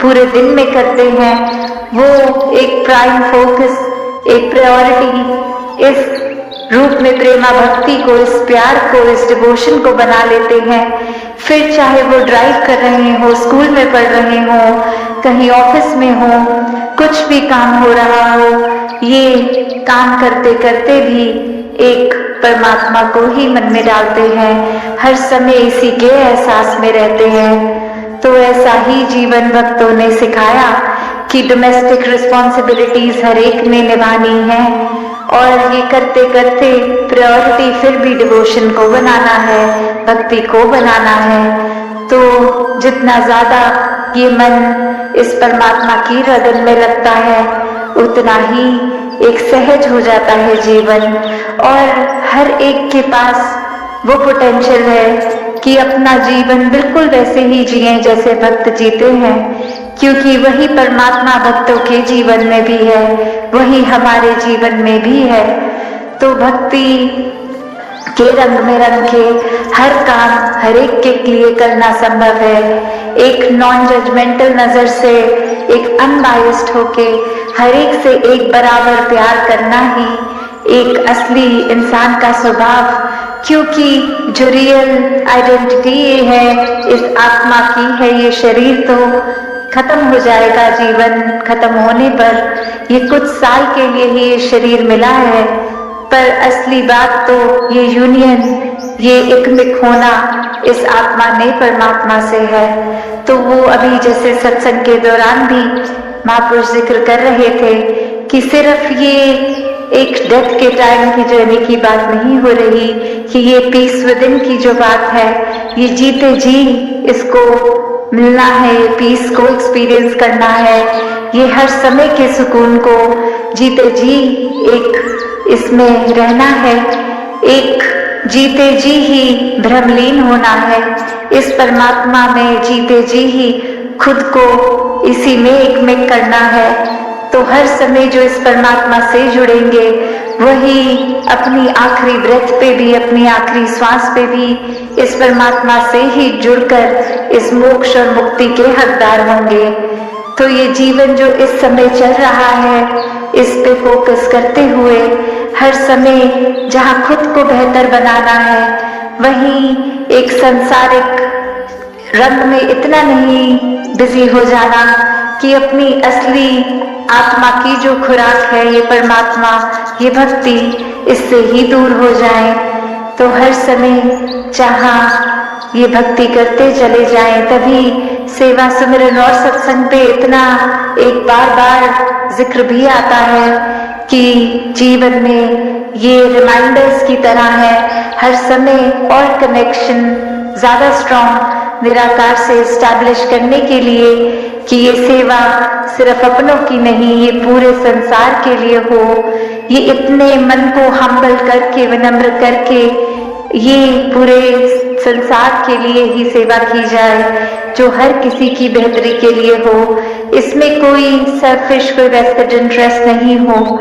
पूरे दिन में करते हैं वो एक प्राइम फोकस, एक प्रायोरिटी इस रूप में प्रेमा भक्ति को, इस प्यार को, इस डिवोशन को बना लेते हैं। फिर चाहे वो ड्राइव कर रहे हो, स्कूल में पढ़ रहे हो, कहीं ऑफिस में हो, कुछ भी काम हो रहा हो, ये काम करते करते भी एक परमात्मा को ही मन में डालते हैं, हर समय इसी के एहसास में रहते हैं। तो ऐसा ही जीवन भक्तों ने सिखाया कि डोमेस्टिक रिस्पॉन्सिबिलिटीज हर एक ने निभानी है, और ये करते करते प्रायोरिटी फिर भी डिवोशन को बनाना है, भक्ति को बनाना है। तो जितना ज्यादा ये मन इस परमात्मा की रगन में लगता है उतना ही एक सहज हो जाता है जीवन, और हर एक के पास वो पोटेंशियल है कि अपना जीवन बिल्कुल वैसे ही जिए जैसे भक्त जीते हैं, क्योंकि वही परमात्मा भक्तों के जीवन में भी है, वही हमारे जीवन में भी है। तो भक्ति के रंग में रंग के हर काम हर एक के लिए करना संभव है। एक नॉन जजमेंटल नजर से, एक अनबायस्ड होके हर एक से एक बराबर प्यार करना ही एक असली इंसान का स्वभाव, क्योंकि जो रियल आइडेंटिटी है इस आत्मा की है, ये शरीर तो खत्म हो जाएगा, जीवन खत्म होने पर ये कुछ साल के लिए ही ये शरीर मिला है, पर असली बात तो ये यूनियन ये एकमिक होना इस आत्मा ने परमात्मा से है। तो वो अभी जैसे सत्संग के दौरान भी महापुरुष जिक्र कर रहे थे कि सिर्फ ये एक डेथ के टाइम की जर्नी की बात नहीं हो रही, कि ये पीस विदिन की जो बात है, ये जीते जी इसको मिलना है, ये पीस को एक्सपीरियंस करना है, ये हर समय के सुकून को जीते जी एक इसमें रहना है, एक जीते जी ही भ्रमलीन होना है, इस परमात्मा में जीते जी ही खुद को इसी में एकमिक करना है। तो हर समय जो इस परमात्मा से जुड़ेंगे वही अपनी आखिरी ब्रेथ पे भी, अपनी आखिरी श्वास पे भी इस परमात्मा से ही जुड़कर इस मोक्ष और मुक्ति के हकदार होंगे। तो ये जीवन जो इस समय चल रहा है, इस पे फोकस करते हुए हर समय जहाँ खुद को बेहतर बनाना है, वहीं एक सांसारिक रंग में इतना नहीं बिजी हो जाना कि अपनी असली आत्मा की जो खुराक है, ये परमात्मा, ये भक्ति, इससे ही दूर हो जाए। तो हर समय जहाँ ये भक्ति करते चले जाएं, तभी सेवा सुमिरन और सत्संग पे इतना एक बार बार जिक्र भी आता है कि जीवन में ये रिमाइंडर्स की तरह है हर समय और कनेक्शन ज्यादा स्ट्रॉन्ग निराकार से एस्टैब्लिश करने के लिए कि ये सेवा सिर्फ अपनों की नहीं, ये पूरे संसार के लिए हो। ये इतने मन को हम्बल करके, विनम्र करके ये पूरे संसार के लिए ही सेवा की जाए, जो हर किसी की बेहतरी के लिए हो। इसमें कोई सेल्फिश, कोई वेस्टेड इंटरेस्ट नहीं हो।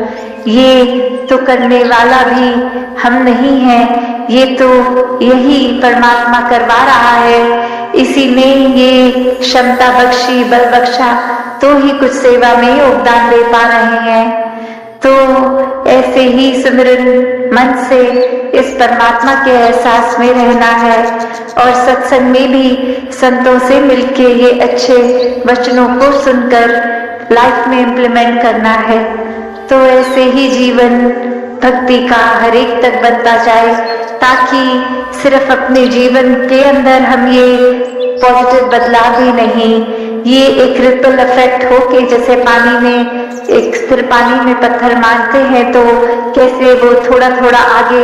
ये तो करने वाला भी हम नहीं हैं, ये तो यही परमात्मा करवा रहा है। इसी ने ये क्षमता बख्शी, बल बख्शा, तो ही कुछ सेवा में योगदान दे पा रहे हैं। तो ऐसे ही सिमरन मन से इस परमात्मा के एहसास में रहना है और सत्संग में भी संतों से मिलके ये अच्छे वचनों को सुनकर लाइफ में इम्प्लीमेंट करना है। तो ऐसे ही जीवन भक्ति का हर एक तक बनता जाए, ताकि सिर्फ अपने जीवन के अंदर हम ये पॉजिटिव बदलाव ही नहीं, ये एक रिपल इफेक्ट हो के जैसे पानी में एक स्थिर पानी में पत्थर मारते हैं तो कैसे वो थोड़ा थोड़ा आगे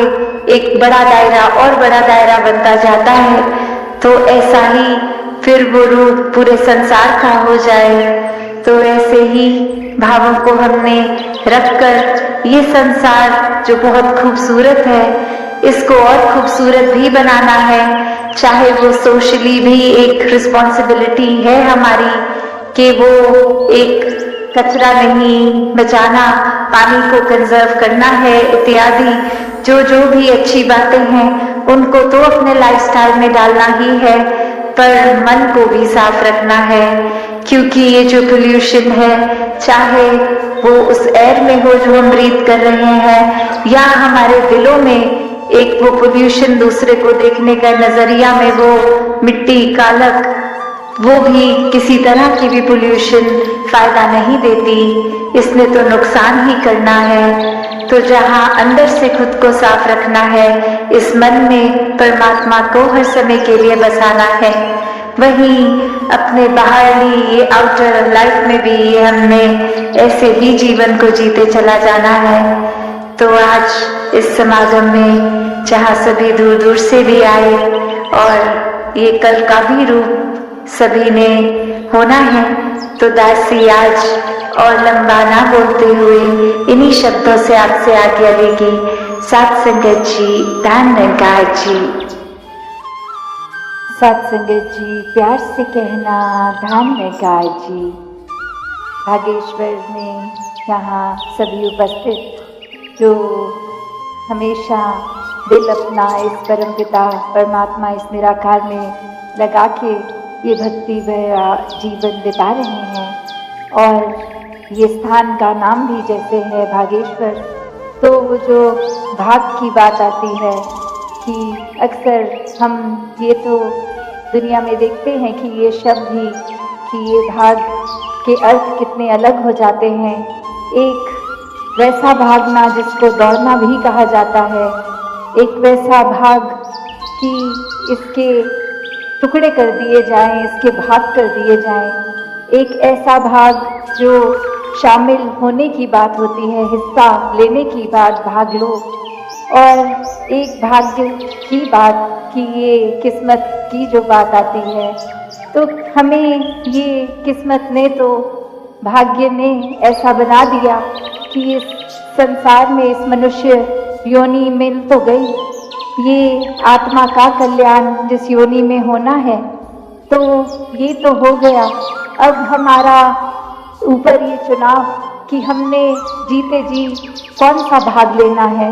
एक बड़ा दायरा और बड़ा दायरा बनता जाता है, तो ऐसा ही फिर वो रूप पूरे संसार का हो जाए। तो ऐसे ही भावों को हमने रखकर ये संसार जो बहुत खूबसूरत है, इसको और खूबसूरत भी बनाना है। चाहे वो सोशली भी एक रिस्पॉन्सिबिलिटी है हमारी कि वो एक कचरा नहीं बचाना, पानी को कंजर्व करना है इत्यादि जो भी अच्छी बातें हैं उनको तो अपने लाइफस्टाइल में डालना ही है, पर मन को भी साफ रखना है। क्योंकि ये जो पोल्यूशन है, चाहे वो उस एयर में हो जो हम ब्रीथ कर रहे हैं, या हमारे दिलों में एक वो पोल्यूशन दूसरे को देखने का नजरिया में वो मिट्टी, कालक, वो भी किसी तरह की भी पोल्यूशन फायदा नहीं देती, इसने तो नुकसान ही करना है। तो जहाँ अंदर से खुद को साफ रखना है, इस मन में परमात्मा को हर समय के लिए बसाना है, वहीं अपने बाहरली ये आउटर लाइफ में भी ये हमने ऐसे ही जीवन को जीते चला जाना है। तो आज इस समागम में जहाँ सभी दूर दूर से भी आए और ये कल का भी रूप सभी ने होना है, तो दासी आज और लंबा ना बोलते हुए इन्हीं शब्दों से आपसे आज्ञा लेगी। सात संगत जी, धन्यवाद जी। सात संगत जी, प्यार से कहना धन्यवाद जी। भागेश्वर में यहाँ सभी उपस्थित जो हमेशा दिल अपना इस परमपिता परमात्मा, इस निराकार में लगा के ये भक्ति भरा जीवन बिता रहे हैं, और ये स्थान का नाम भी जैसे है भागेश्वर, तो वो जो भाग की बात आती है कि अक्सर हम ये तो दुनिया में देखते हैं कि ये शब्द ही, कि ये भाग के अर्थ कितने अलग हो जाते हैं। एक वैसा भागना जिसको दौड़ना भी कहा जाता है, एक वैसा भाग कि इसके टुकड़े कर दिए जाएं, इसके भाग कर दिए जाएं। एक ऐसा भाग जो शामिल होने की बात होती है, हिस्सा लेने की बात, भाग लो, और एक भाग्य की बात कि ये किस्मत की जो बात आती है। तो हमें ये किस्मत ने तो, भाग्य ने ऐसा बना दिया कि इस संसार में, इस मनुष्य योनि मिल तो गई, ये आत्मा का कल्याण जिस योनि में होना है, तो ये तो हो गया। अब हमारा ऊपर ये चुनाव कि हमने जीते जी कौन सा भाग लेना है।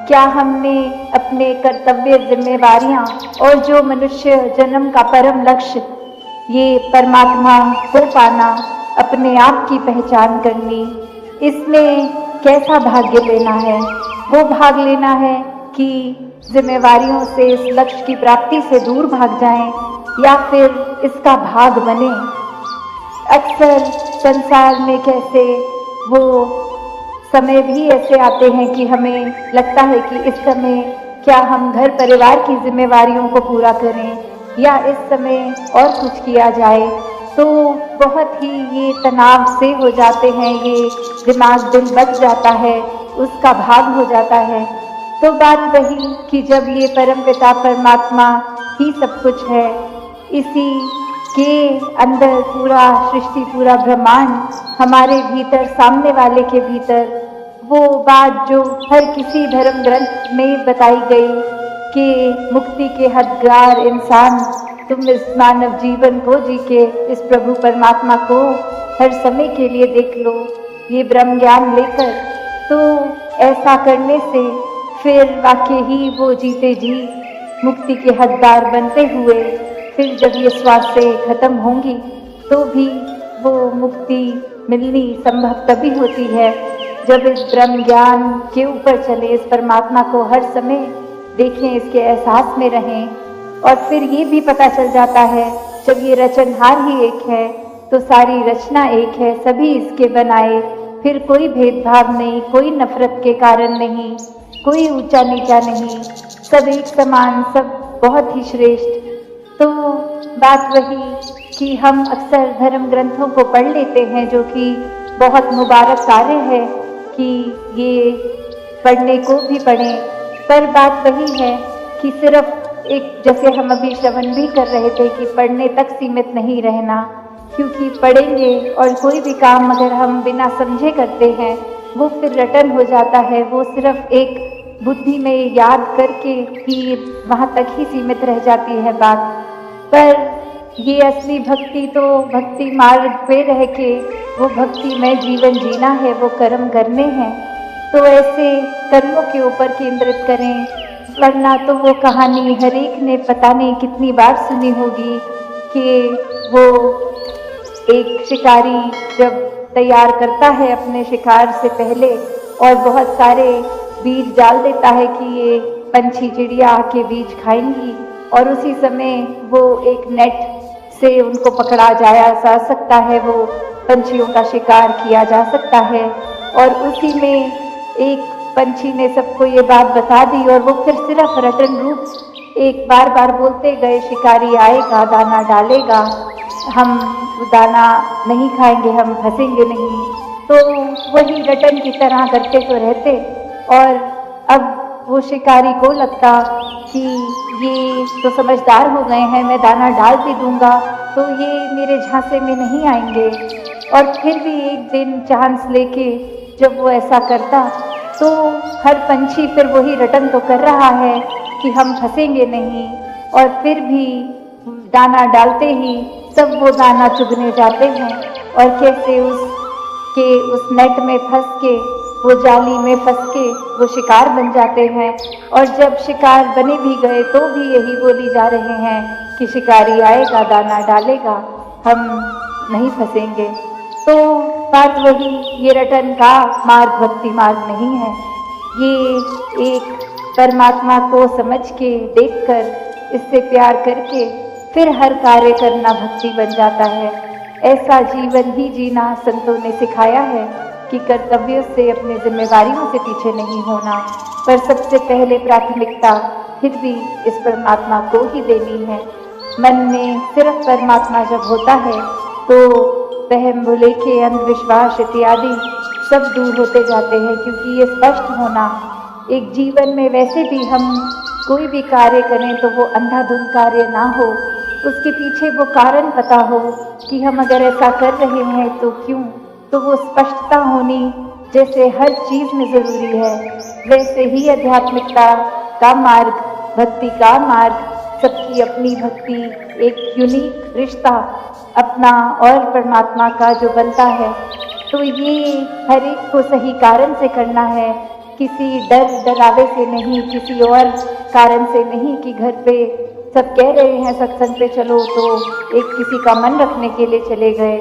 क्या हमने अपने कर्तव्य, जिम्मेवारियां और जो मनुष्य जन्म का परम लक्ष्य, ये परमात्मा को पाना, अपने आप की पहचान करनी, इसमें कैसा भाग्य लेना है? वो भाग लेना है कि जिम्मेवारियों से, इस लक्ष्य की प्राप्ति से दूर भाग जाएं, या फिर इसका भाग बने। अक्सर संसार में कैसे वो समय भी ऐसे आते हैं कि हमें लगता है कि इस समय क्या हम घर परिवार की जिम्मेवारियों को पूरा करें, या इस समय और कुछ किया जाए। तो बहुत ही ये तनाव से हो जाते हैं, ये दिमाग दिल बच जाता है, उसका भाग हो जाता है। तो बात वही कि जब ये परमपिता परमात्मा ही सब कुछ है, इसी के अंदर पूरा सृष्टि, पूरा ब्रह्मांड, हमारे भीतर, सामने वाले के भीतर, वो बात जो हर किसी धर्म ग्रंथ में बताई गई कि मुक्ति के हकदार इंसान तुम इस मानव जीवन को जी के इस प्रभु परमात्मा को हर समय के लिए देख लो, ये ब्रह्म ज्ञान लेकर। तो ऐसा करने से फिर वाकई ही वो जीते जी मुक्ति के हकदार बनते हुए, फिर जब ये श्वासें खत्म होंगी तो भी वो मुक्ति मिलनी संभव तभी होती है जब इस ब्रह्म ज्ञान के ऊपर चले, इस परमात्मा को हर समय देखें, इसके एहसास में रहें। और फिर ये भी पता चल जाता है जब ये रचनहार ही एक है तो सारी रचना एक है, सभी इसके बनाए, फिर कोई भेदभाव नहीं, कोई नफरत के कारण नहीं, कोई ऊंचा नीचा नहीं, सब एक समान, सब बहुत ही श्रेष्ठ। तो बात वही कि हम अक्सर धर्म ग्रंथों को पढ़ लेते हैं, जो कि बहुत मुबारक कार्य है कि ये पढ़ने को भी पढ़ें, पर बात वही है कि सिर्फ एक, जैसे हम अभी श्रवण भी कर रहे थे, कि पढ़ने तक सीमित नहीं रहना, क्योंकि पढ़ेंगे और कोई भी काम अगर हम बिना समझे करते हैं वो फिर रटन हो जाता है, वो सिर्फ एक बुद्धि में याद करके ही वहाँ तक ही सीमित रह जाती है बात। पर ये असली भक्ति तो भक्ति मार्ग पे रह के वो भक्ति में जीवन जीना है, वो कर्म करने हैं। तो ऐसे कर्मों के ऊपर केंद्रित करें, वरना तो वो कहानी हर एक ने पता नहीं कितनी बार सुनी होगी कि वो एक शिकारी जब तैयार करता है अपने शिकार से पहले और बहुत सारे बीज डाल देता है कि ये पंछी चिड़िया आके बीज खाएंगी, और उसी समय वो एक नेट से उनको पकड़ा जाया जा सकता है, वो पंछियों का शिकार किया जा सकता है। और उसी में एक पंछी ने सबको ये बात बता दी और वो फिर सिर्फ रटन रूप एक बार बार बोलते गए, शिकारी आएगा, दाना डालेगा, हम दाना नहीं खाएंगे, हम फंसेंगे नहीं। तो वही रटन की तरह करते तो रहते, और अब वो शिकारी को लगता कि ये तो समझदार हो गए हैं, मैं दाना डाल भी दूंगा तो ये मेरे झांसे में नहीं आएंगे। और फिर भी एक दिन चांस लेके जब वो ऐसा करता तो हर पंछी फिर वही रटन तो कर रहा है कि हम फंसेंगे नहीं, और फिर भी दाना डालते ही सब वो दाना चुगने जाते हैं, और कैसे उस नेट में फंस के, वो जाली में फंस के वो शिकार बन जाते हैं। और जब शिकार बने भी गए तो भी यही बोली जा रहे हैं कि शिकारी आएगा, दाना डालेगा, हम नहीं फंसेंगे। तो बात वही, ये रटन का मार्ग भक्ति मार्ग नहीं है। ये एक परमात्मा को समझ के, देखकर, इससे प्यार करके फिर हर कार्य करना भक्ति बन जाता है। ऐसा जीवन ही जीना संतों ने सिखाया है कि कर्तव्यों से, अपने जिम्मेवारियों से पीछे नहीं होना, पर सबसे पहले प्राथमिकता फिर भी इस परमात्मा को ही देनी है। मन में सिर्फ परमात्मा जब होता है तो वहम भुलेखे अंधविश्वास इत्यादि सब दूर होते जाते हैं, क्योंकि ये स्पष्ट होना एक जीवन में वैसे भी हम कोई भी कार्य करें तो वो अंधाधुंध कार्य ना हो, उसके पीछे वो कारण पता हो कि हम अगर ऐसा कर रहे हैं तो क्यों, तो वो स्पष्टता होनी जैसे हर चीज में जरूरी है, वैसे ही आध्यात्मिकता का मार्ग, भक्ति का मार्ग, सबकी अपनी भक्ति, एक यूनिक रिश्ता अपना और परमात्मा का जो बनता है, तो ये हर एक को सही कारण से करना है, किसी डरावे से नहीं, किसी और कारण से नहीं कि घर पे सब कह रहे हैं सत्संग पे चलो तो एक किसी का मन रखने के लिए चले गए।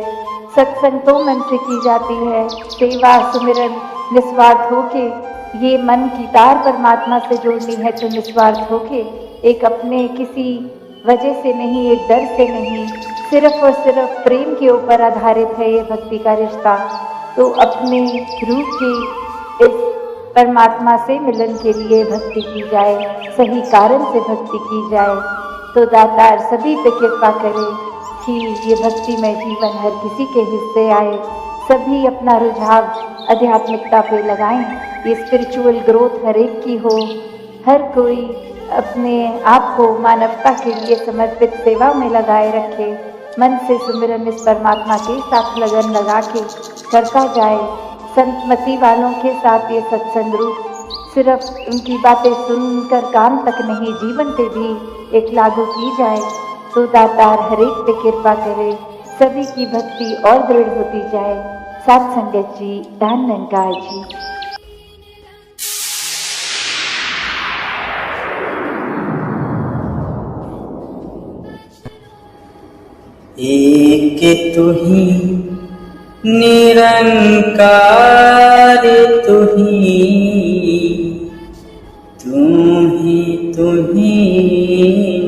सत्संग तो मन से की जाती है, सेवा सुमिरन निस्वार्थ होके, ये मन की तार परमात्मा से जोड़नी है तो निस्वार्थ होके, एक अपने किसी वजह से नहीं, एक डर से नहीं, सिर्फ और सिर्फ प्रेम के ऊपर आधारित है ये भक्ति का रिश्ता। तो अपने रूप की इस परमात्मा से मिलन के लिए भक्ति की जाए, सही कारण से भक्ति की जाए, तो दातार सभी पे कृपा करे कि ये भक्तिमय जीवन हर किसी के हिस्से आए, सभी अपना रुझाव आध्यात्मिकता पे लगाएं, ये स्पिरिचुअल ग्रोथ हर एक की हो, हर कोई अपने आप को मानवता के लिए समर्पित सेवा में लगाए रखे, मन से सुमिरन इस परमात्मा के साथ लगन लगा के करता जाए। संतमति वालों के साथ ये सत्संग रूप सिर्फ उनकी बातें सुनकर काम तक नहीं, जीवन पे भी एक लागू की जाए, तो दातार हर एक पे कृपा करे, सभी की भक्ति और दृढ़ होती जाए। साथ संगत जी, धन निरंकार जी। एक तू ही निरंकार, तू ही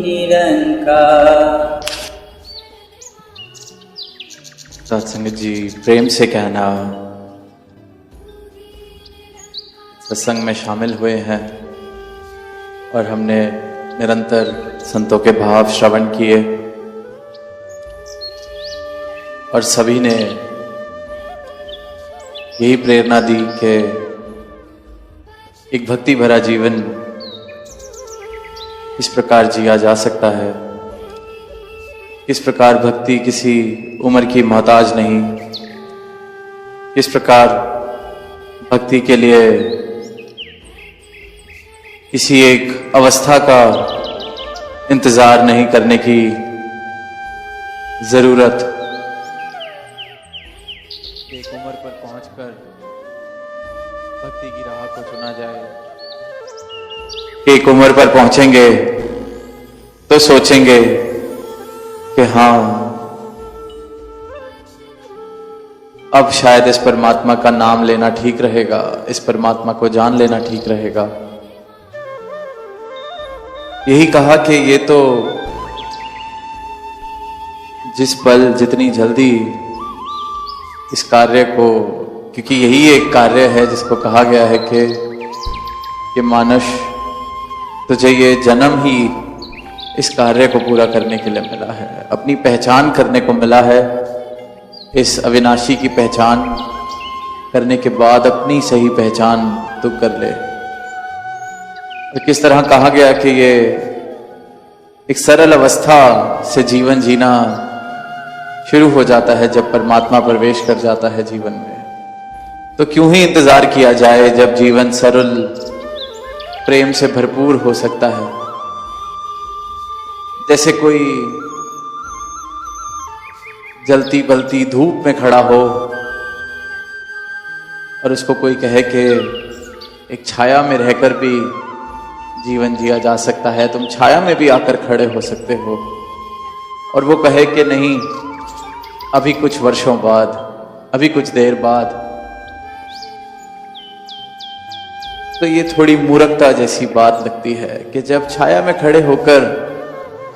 निरंकार। सत्संग जी, प्रेम से कहना, सत्संग में शामिल हुए हैं और हमने निरंतर संतों के भाव श्रवण किए और सभी ने यही प्रेरणा दी कि एक भक्ति भरा जीवन इस प्रकार जिया जा सकता है, इस प्रकार भक्ति किसी उम्र की मोहताज नहीं, इस प्रकार भक्ति के लिए किसी एक अवस्था का इंतजार नहीं करने की जरूरत। एक उम्र पर पहुंचकर भक्ति की राह को चुना जाए। एक उम्र पर पहुंचेंगे तो सोचेंगे कि हाँ, अब शायद इस परमात्मा का नाम लेना ठीक रहेगा, इस परमात्मा को जान लेना ठीक रहेगा। यही कहा कि ये तो जिस पल जितनी जल्दी इस कार्य को, क्योंकि यही एक कार्य है जिसको कहा गया है कि मानुष तुझे ये जन्म ही इस कार्य को पूरा करने के लिए मिला है, अपनी पहचान करने को मिला है। इस अविनाशी की पहचान करने के बाद अपनी सही पहचान तू कर ले। और किस तरह कहा गया कि ये एक सरल अवस्था से जीवन जीना शुरू हो जाता है जब परमात्मा प्रवेश कर जाता है जीवन में। तो क्यों ही इंतजार किया जाए जब जीवन सरल प्रेम से भरपूर हो सकता है। जैसे कोई जलती बलती धूप में खड़ा हो और उसको कोई कहे कि एक छाया में रहकर भी जीवन जिया जा सकता है, तुम छाया में भी आकर खड़े हो सकते हो, और वो कहे कि नहीं, अभी कुछ वर्षों बाद, अभी कुछ देर बाद, तो ये थोड़ी मूर्खता जैसी बात लगती है कि जब छाया में खड़े होकर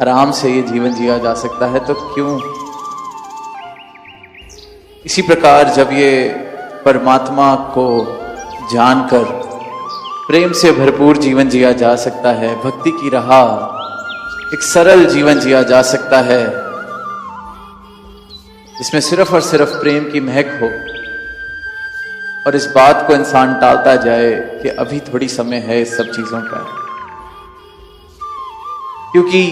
आराम से ये जीवन जिया जा सकता है तो क्यों। इसी प्रकार जब ये परमात्मा को जानकर प्रेम से भरपूर जीवन जिया जा सकता है, भक्ति की राह एक सरल जीवन जिया जा सकता है जिसमें सिर्फ और सिर्फ प्रेम की महक हो, और इस बात को इंसान टालता जाए कि अभी थोड़ी समय है इस सब चीजों का। क्योंकि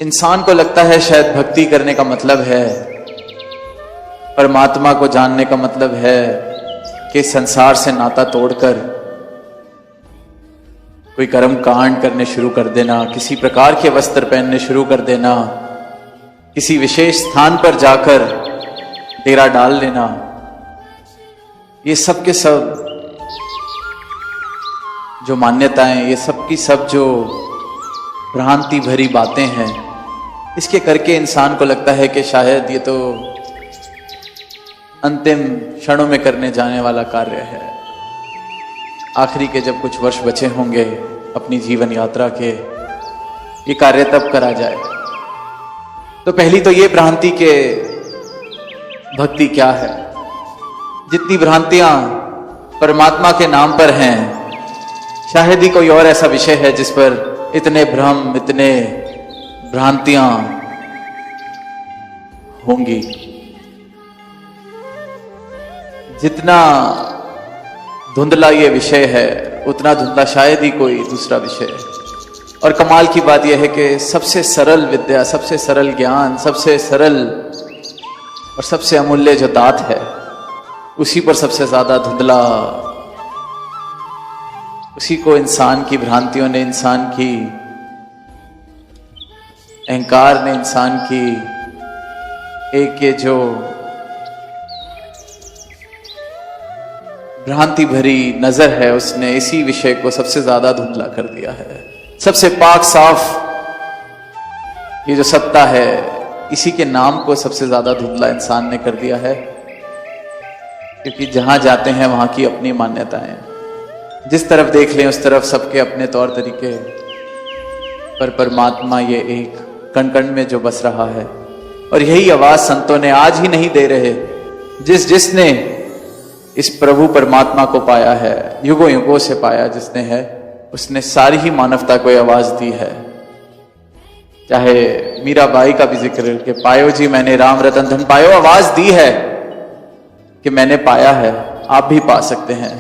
इंसान को लगता है शायद भक्ति करने का मतलब है, परमात्मा को जानने का मतलब है कि संसार से नाता तोड़कर कोई कर्म कांड करने शुरू कर देना, किसी प्रकार के वस्त्र पहनने शुरू कर देना, किसी विशेष स्थान पर जाकर डेरा डाल लेना। ये सब के सब जो मान्यताएं, ये सब की सब जो भ्रांति भरी बातें हैं, इसके करके इंसान को लगता है कि शायद ये तो अंतिम क्षणों में करने जाने वाला कार्य है। आखिरी के जब कुछ वर्ष बचे होंगे अपनी जीवन यात्रा के, ये कार्य तब करा जाए। तो पहली तो ये भ्रांति के भक्ति क्या है। जितनी भ्रांतियां परमात्मा के नाम पर हैं, शायद ही कोई और ऐसा विषय है जिस पर इतने भ्रम, इतने भ्रांतियां होंगी। जितना धुंधला ये विषय है, उतना धुंधला शायद ही कोई दूसरा विषय है। और कमाल की बात यह है कि सबसे सरल विद्या, सबसे सरल ज्ञान, सबसे सरल और सबसे अमूल्य जो दात है, उसी पर सबसे ज्यादा धुंधला, उसी को इंसान की भ्रांतियों ने, इंसान की अहंकार ने, इंसान की एक ये जो भ्रांति भरी नजर है, उसने इसी विषय को सबसे ज्यादा धुंधला कर दिया है। सबसे पाक साफ ये जो सत्ता है, इसी के नाम को सबसे ज्यादा धुंधला इंसान ने कर दिया है। क्योंकि जहां जाते हैं वहां की अपनी मान्यताएं, जिस तरफ देख लें उस तरफ सबके अपने तौर तरीके, पर परमात्मा ये एक कण कण में जो बस रहा है। और यही आवाज संतों ने आज ही नहीं दे रहे, जिसने इस प्रभु परमात्मा को पाया है, युगों युगों से पाया जिसने है, उसने सारी ही मानवता को आवाज दी है। चाहे मीराबाई का भी जिक्र कि पायो जी मैंने राम रतन धन पायो, आवाज दी है कि मैंने पाया है, आप भी पा सकते हैं।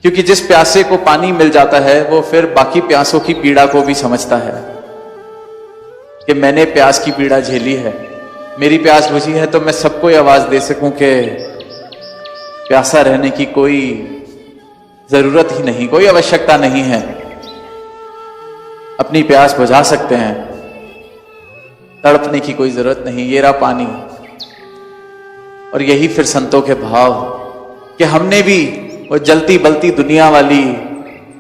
क्योंकि जिस प्यासे को पानी मिल जाता है, वो फिर बाकी प्यासों की पीड़ा को भी समझता है कि मैंने प्यास की पीड़ा झेली है, मेरी प्यास बुझी है, तो मैं सबको आवाज दे सकूं कि प्यासा रहने की कोई जरूरत ही नहीं, कोई आवश्यकता नहीं है, अपनी प्यास बुझा सकते हैं, तड़पने की कोई जरूरत नहीं, ये रहा पानी। और यही फिर संतों के भाव कि हमने भी वो जलती बलती दुनिया वाली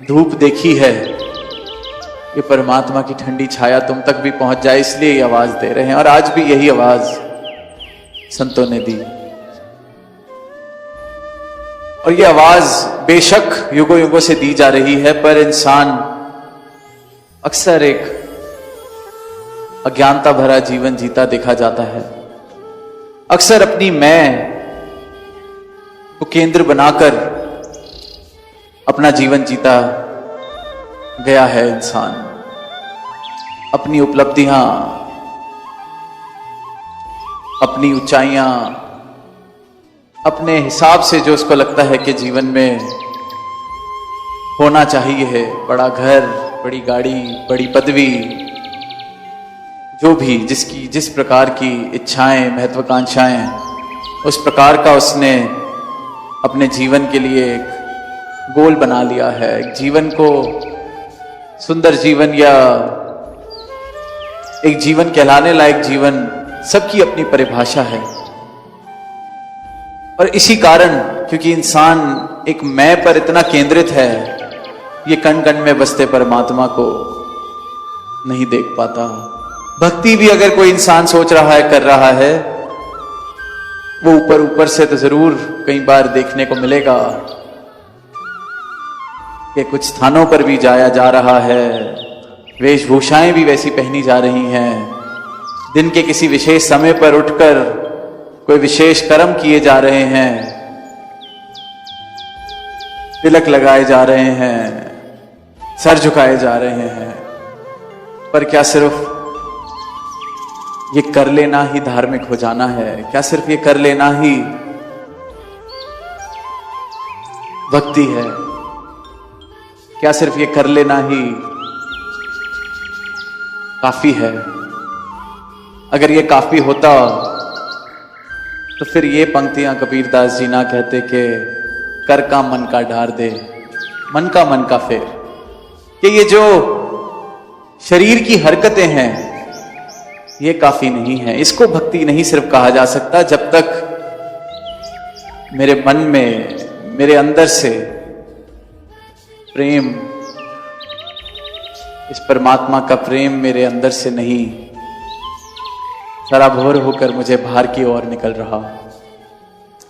धूप देखी है, ये परमात्मा की ठंडी छाया तुम तक भी पहुंच जाए, इसलिए ये आवाज दे रहे हैं। और आज भी यही आवाज संतों ने दी। और ये आवाज बेशक युगों युगों से दी जा रही है, पर इंसान अक्सर एक अज्ञानता भरा जीवन जीता देखा जाता है। अक्सर अपनी मैं को केंद्र बनाकर अपना जीवन जीता गया है इंसान। अपनी उपलब्धियां, अपनी ऊंचाइयां, अपने हिसाब से जो उसको लगता है कि जीवन में होना चाहिए, बड़ा घर, बड़ी गाड़ी, बड़ी पदवी, जो भी जिसकी जिस प्रकार की इच्छाएं, महत्वाकांक्षाएं, उस प्रकार का उसने अपने जीवन के लिए एक गोल बना लिया है। एक जीवन को सुंदर जीवन या एक जीवन कहलाने लायक जीवन, सबकी अपनी परिभाषा है। और इसी कारण, क्योंकि इंसान एक मैं पर इतना केंद्रित है, ये कण कण में बसते परमात्मा को नहीं देख पाता। भक्ति भी अगर कोई इंसान सोच रहा है, कर रहा है, वो ऊपर ऊपर से तो जरूर कई बार देखने को मिलेगा कि कुछ स्थानों पर भी जाया जा रहा है, वेशभूषाएं भी वैसी पहनी जा रही हैं, दिन के किसी विशेष समय पर उठकर कोई विशेष कर्म किए जा रहे हैं। तिलक लगाए जा रहे हैं, सर झुकाए जा रहे हैं, पर क्या सिर्फ ये कर लेना ही धार्मिक हो जाना है? क्या सिर्फ ये कर लेना ही भक्ति है? क्या सिर्फ ये कर लेना ही काफी है? अगर ये काफी होता तो फिर ये पंक्तियां कबीरदास जी ना कहते कि कर का मन का ढार दे, मन का फेर। कि ये जो शरीर की हरकतें हैं ये काफी नहीं है। इसको भक्ति नहीं सिर्फ कहा जा सकता जब तक मेरे मन में, मेरे अंदर से प्रेम, इस परमात्मा का प्रेम मेरे अंदर से नहीं सराबोर होकर मुझे बाहर की ओर निकल रहा।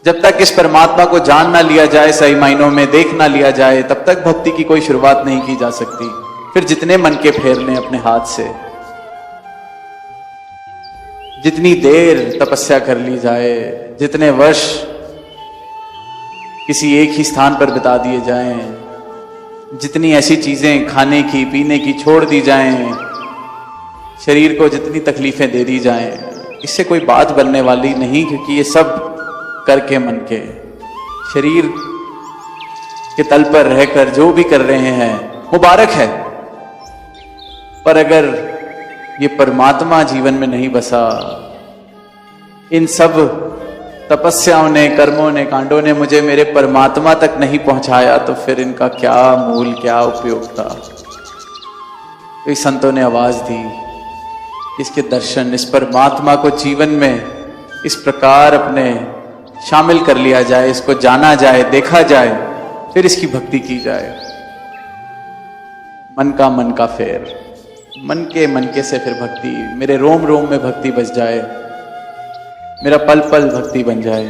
जब तक इस परमात्मा को जान ना लिया जाए, सही मायनों में देख ना लिया जाए, तब तक भक्ति की कोई शुरुआत नहीं की जा सकती। फिर जितने मन के फेर लें अपने हाथ से, जितनी देर तपस्या कर ली जाए, जितने वर्ष किसी एक ही स्थान पर बिता दिए जाएं, जितनी ऐसी चीजें खाने की पीने की छोड़ दी जाएं, शरीर को जितनी तकलीफें दे दी जाएं, इससे कोई बात बनने वाली नहीं। क्योंकि ये सब करके मन के शरीर के तल पर रहकर जो भी कर रहे हैं मुबारक है, पर अगर ये परमात्मा जीवन में नहीं बसा, इन सब तपस्याओं ने, कर्मों ने, कांडों ने मुझे मेरे परमात्मा तक नहीं पहुंचाया, तो फिर इनका क्या मूल, क्या उपयोग था? तो इस संतों ने आवाज दी, इसके दर्शन, इस परमात्मा को जीवन में इस प्रकार अपने शामिल कर लिया जाए, इसको जाना जाए, देखा जाए, फिर इसकी भक्ति की जाए। मन का फेर, मन के से फिर भक्ति, मेरे रोम रोम में भक्ति बस जाए, मेरा पल पल भक्ति बन जाए,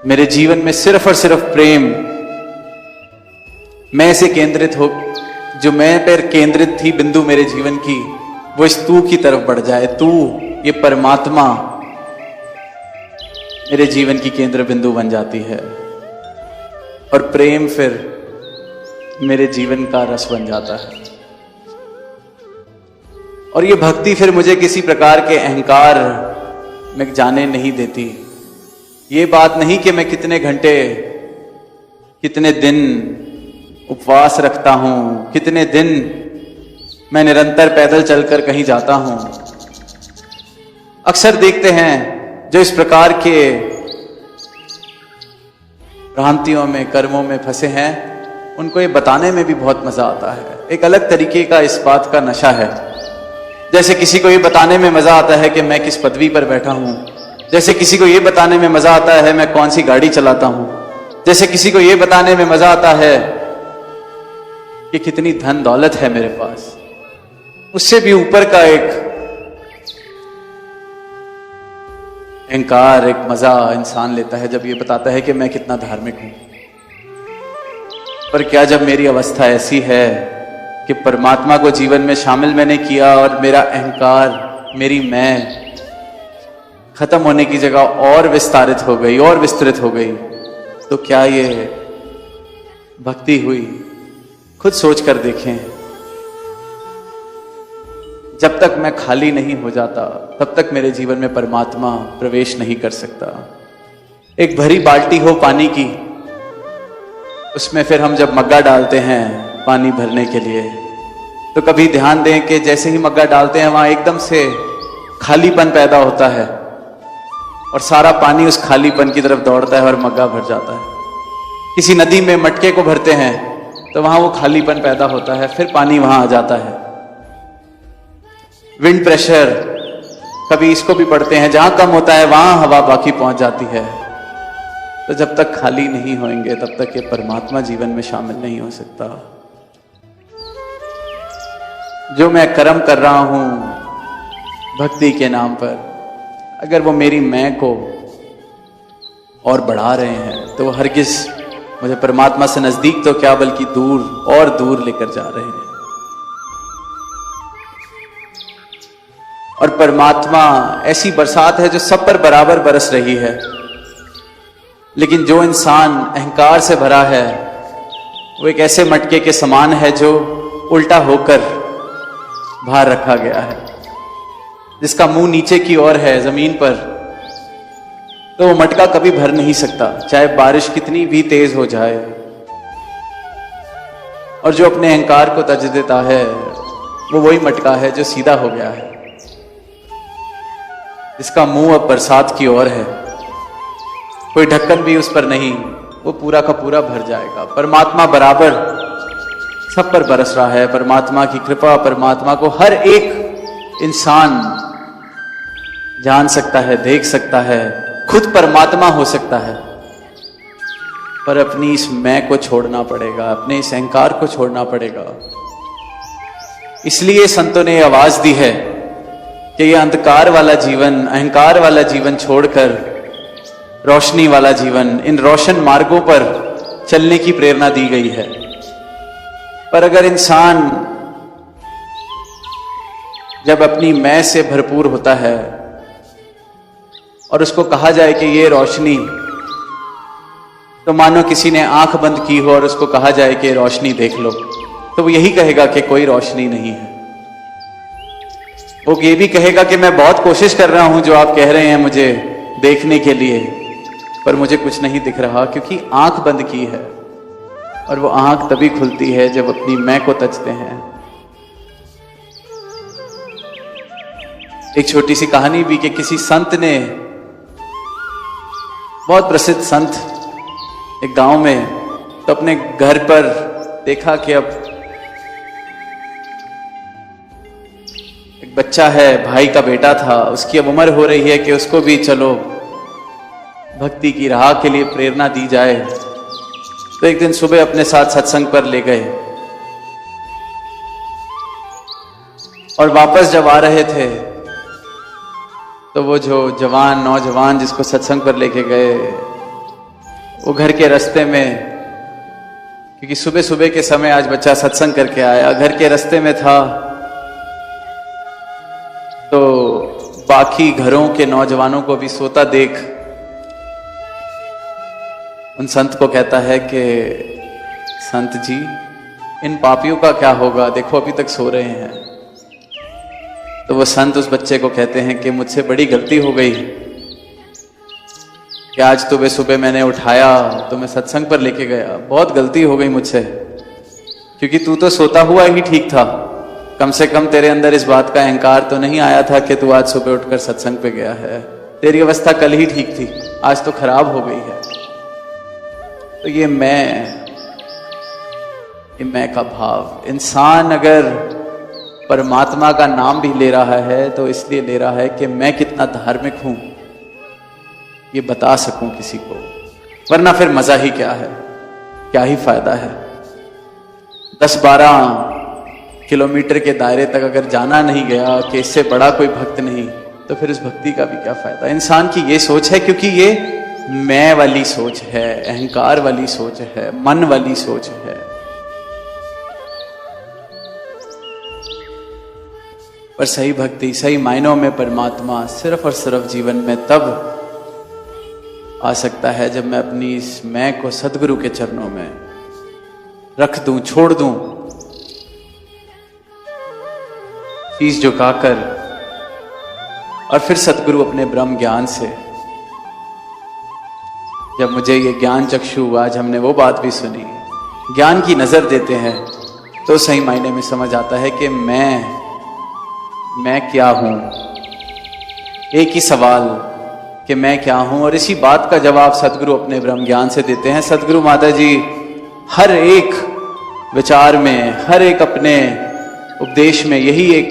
मेरे जीवन में सिर्फ और सिर्फ प्रेम मैं से केंद्रित हो, जो मैं पर केंद्रित थी बिंदु मेरे जीवन की, वो इस तू की तरफ बढ़ जाए। तू, ये परमात्मा मेरे जीवन की केंद्र बिंदु बन जाती है, और प्रेम फिर मेरे जीवन का रस बन जाता है। और ये भक्ति फिर मुझे किसी प्रकार के अहंकार में जाने नहीं देती। ये बात नहीं कि मैं कितने घंटे, कितने दिन उपवास रखता हूं, कितने दिन मैं निरंतर पैदल चलकर कहीं जाता हूं। अक्सर देखते हैं जो इस प्रकार के भ्रांतियों में, कर्मों में फंसे हैं, उनको ये बताने में भी बहुत मजा आता है। एक अलग तरीके का इस बात का नशा है। जैसे किसी को ये बताने में मजा आता है कि मैं किस पदवी पर बैठा हूं, जैसे किसी को ये बताने में मजा आता है मैं कौन सी गाड़ी चलाता हूं, जैसे किसी को ये बताने में मजा आता है कि कितनी धन दौलत है मेरे पास। उससे भी ऊपर का एक अहंकार, एक मजा इंसान लेता है जब ये बताता है कि मैं कितना धार्मिक हूं। पर क्या जब मेरी अवस्था ऐसी है कि परमात्मा को जीवन में शामिल मैंने किया और मेरा अहंकार, मेरी मैं खत्म होने की जगह और विस्तारित हो गई और विस्तृत हो गई, तो क्या ये भक्ति हुई? खुद सोच कर देखें। जब तक मैं खाली नहीं हो जाता तब तक मेरे जीवन में परमात्मा प्रवेश नहीं कर सकता। एक भरी बाल्टी हो पानी की, उसमें फिर हम जब मग्गा डालते हैं पानी भरने के लिए, तो कभी ध्यान दें कि जैसे ही मग्गा डालते हैं वहां एकदम से खालीपन पैदा होता है और सारा पानी उस खालीपन की तरफ दौड़ता है और मग्गा भर जाता है। किसी नदी में मटके को भरते हैं तो वहां वो खालीपन पैदा होता है, फिर पानी वहां आ जाता है। विंड प्रेशर, कभी इसको भी पढ़ते हैं, जहां कम होता है वहां हवा बाकी पहुंच जाती है। तो जब तक खाली नहीं होंगे तब तक ये परमात्मा जीवन में शामिल नहीं हो सकता। जो मैं कर्म कर रहा हूं भक्ति के नाम पर, अगर वो मेरी मैं को और बढ़ा रहे हैं तो वो हरगिज मुझे परमात्मा से नजदीक तो क्या बल्कि दूर और दूर लेकर जा रहे हैं। और परमात्मा ऐसी बरसात है जो सब पर बराबर बरस रही है। लेकिन जो इंसान अहंकार से भरा है वो एक ऐसे मटके के समान है जो उल्टा होकर बाहर रखा गया है, जिसका मुंह नीचे की ओर है जमीन पर, तो वो मटका कभी भर नहीं सकता, चाहे बारिश कितनी भी तेज हो जाए। और जो अपने अहंकार को तज देता है वो वही मटका है जो सीधा हो गया है, जिसका मुंह अब बरसात की ओर है, कोई ढक्कन भी उस पर नहीं, वो पूरा का पूरा भर जाएगा। परमात्मा बराबर सब पर बरस रहा है। परमात्मा की कृपा, परमात्मा को हर एक इंसान जान सकता है, देख सकता है, खुद परमात्मा हो सकता है, पर अपनी इस मैं को छोड़ना पड़ेगा, अपने इस अहंकार को छोड़ना पड़ेगा। इसलिए संतों ने आवाज दी है कि ये अंधकार वाला जीवन, अहंकार वाला जीवन छोड़कर रोशनी वाला जीवन, इन रोशन मार्गों पर चलने की प्रेरणा दी गई है। पर अगर इंसान जब अपनी मैं से भरपूर होता है और उसको कहा जाए कि ये रोशनी, तो मानो किसी ने आंख बंद की हो और उसको कहा जाए कि रोशनी देख लो, तो वो यही कहेगा कि कोई रोशनी नहीं है। वो ये भी कहेगा कि मैं बहुत कोशिश कर रहा हूं जो आप कह रहे हैं मुझे देखने के लिए, पर मुझे कुछ नहीं दिख रहा, क्योंकि आंख बंद की है। और वो आंख तभी खुलती है जब अपनी मैं को तजते हैं। एक छोटी सी कहानी भी कि किसी संत ने, बहुत प्रसिद्ध संत, एक गांव में, तो अपने घर पर देखा कि अब एक बच्चा है, भाई का बेटा था, उसकी अब उम्र हो रही है कि उसको भी चलो भक्ति की राह के लिए प्रेरणा दी जाए। तो एक दिन सुबह अपने साथ सत्संग पर ले गए और वापस जब आ रहे थे तो वो जो जवान नौजवान जिसको सत्संग पर लेके गए, वो घर के रास्ते में, क्योंकि सुबह सुबह के समय आज बच्चा सत्संग करके आया, घर के रास्ते में था, तो बाकी घरों के नौजवानों को भी सोता देख उन संत को कहता है कि संत जी, इन पापियों का क्या होगा, देखो अभी तक सो रहे हैं। तो वो संत उस बच्चे को कहते हैं कि मुझसे बड़ी गलती हो गई कि आज सुबह सुबह मैंने उठाया तो मैं सत्संग पर लेके गया, बहुत गलती हो गई मुझसे, क्योंकि तू तो सोता हुआ ही ठीक था, कम से कम तेरे अंदर इस बात का अहंकार तो नहीं आया था कि तू आज सुबह उठकर सत्संग पे गया है, तेरी अवस्था कल ही ठीक थी, आज तो खराब हो गई है। तो ये मैं का भाव, इंसान अगर परमात्मा का नाम भी ले रहा है तो इसलिए ले रहा है कि मैं कितना धार्मिक हूं ये बता सकूं किसी को, वरना फिर मजा ही क्या है, क्या ही फायदा है। 10-12 किलोमीटर के दायरे तक अगर जाना नहीं गया कि इससे बड़ा कोई भक्त नहीं, तो फिर उस भक्ति का भी क्या फायदा। इंसान की ये सोच है, क्योंकि ये मैं वाली सोच है, अहंकार वाली सोच है, मन वाली सोच है। पर सही भक्ति, सही मायनों में परमात्मा सिर्फ और सिर्फ जीवन में तब आ सकता है जब मैं अपनी इस मैं को सदगुरु के चरणों में रख दूं, छोड़ दूं, शीश झुकाकर, और फिर सदगुरु अपने ब्रह्म ज्ञान से, जब मुझे ये ज्ञान चक्षु, आज हमने वो बात भी सुनी, ज्ञान की नजर देते हैं, तो सही मायने में समझ आता है कि मैं क्या हूं। एक ही सवाल कि मैं क्या हूं, और इसी बात का जवाब सदगुरु अपने ब्रह्म ज्ञान से देते हैं। सदगुरु माता जी हर एक विचार में, हर एक अपने उपदेश में यही एक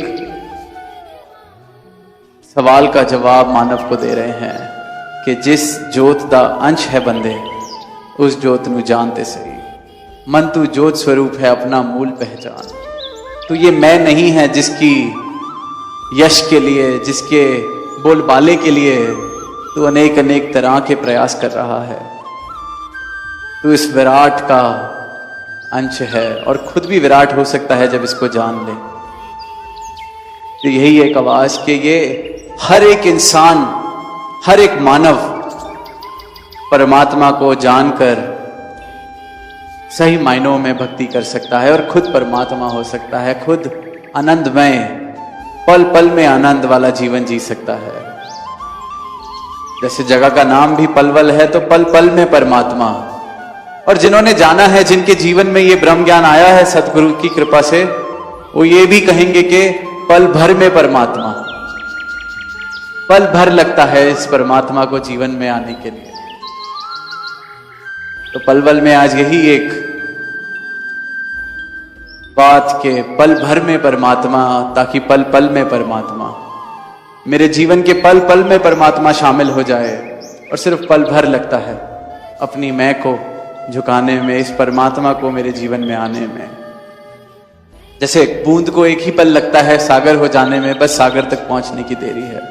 सवाल का जवाब मानव को दे रहे हैं कि जिस जोत दा अंश है बंदे, उस जोत नू जानते सही, मन तू जोत स्वरूप है अपना मूल पहचान। तो ये मैं नहीं है जिसकी यश के लिए, जिसके बोलबाले के लिए तू अनेक अनेक तरह के प्रयास कर रहा है। तू इस विराट का अंश है और खुद भी विराट हो सकता है जब इसको जान ले। तो यही एक आवाज कि ये हर एक इंसान, हर एक मानव परमात्मा को जानकर सही मायनों में भक्ति कर सकता है और खुद परमात्मा हो सकता है, खुद आनंदमय, पल पल में आनंद वाला जीवन जी सकता है। जैसे जगह का नाम भी पलवल है, तो पल पल में परमात्मा। और जिन्होंने जाना है, जिनके जीवन में ये ब्रह्म ज्ञान आया है सतगुरु की कृपा से, वो ये भी कहेंगे कि पल भर में परमात्मा। पल भर लगता है इस परमात्मा को जीवन में आने के लिए। तो पलवल में आज यही एक बात के पल भर में परमात्मा, ताकि पल पल में परमात्मा, मेरे जीवन के पल पल में परमात्मा शामिल हो जाए। और सिर्फ पल भर लगता है अपनी मैं को झुकाने में, इस परमात्मा को मेरे जीवन में आने में। जैसे बूंद को एक ही पल लगता है सागर हो जाने में, बस सागर तक पहुंचने की देरी है।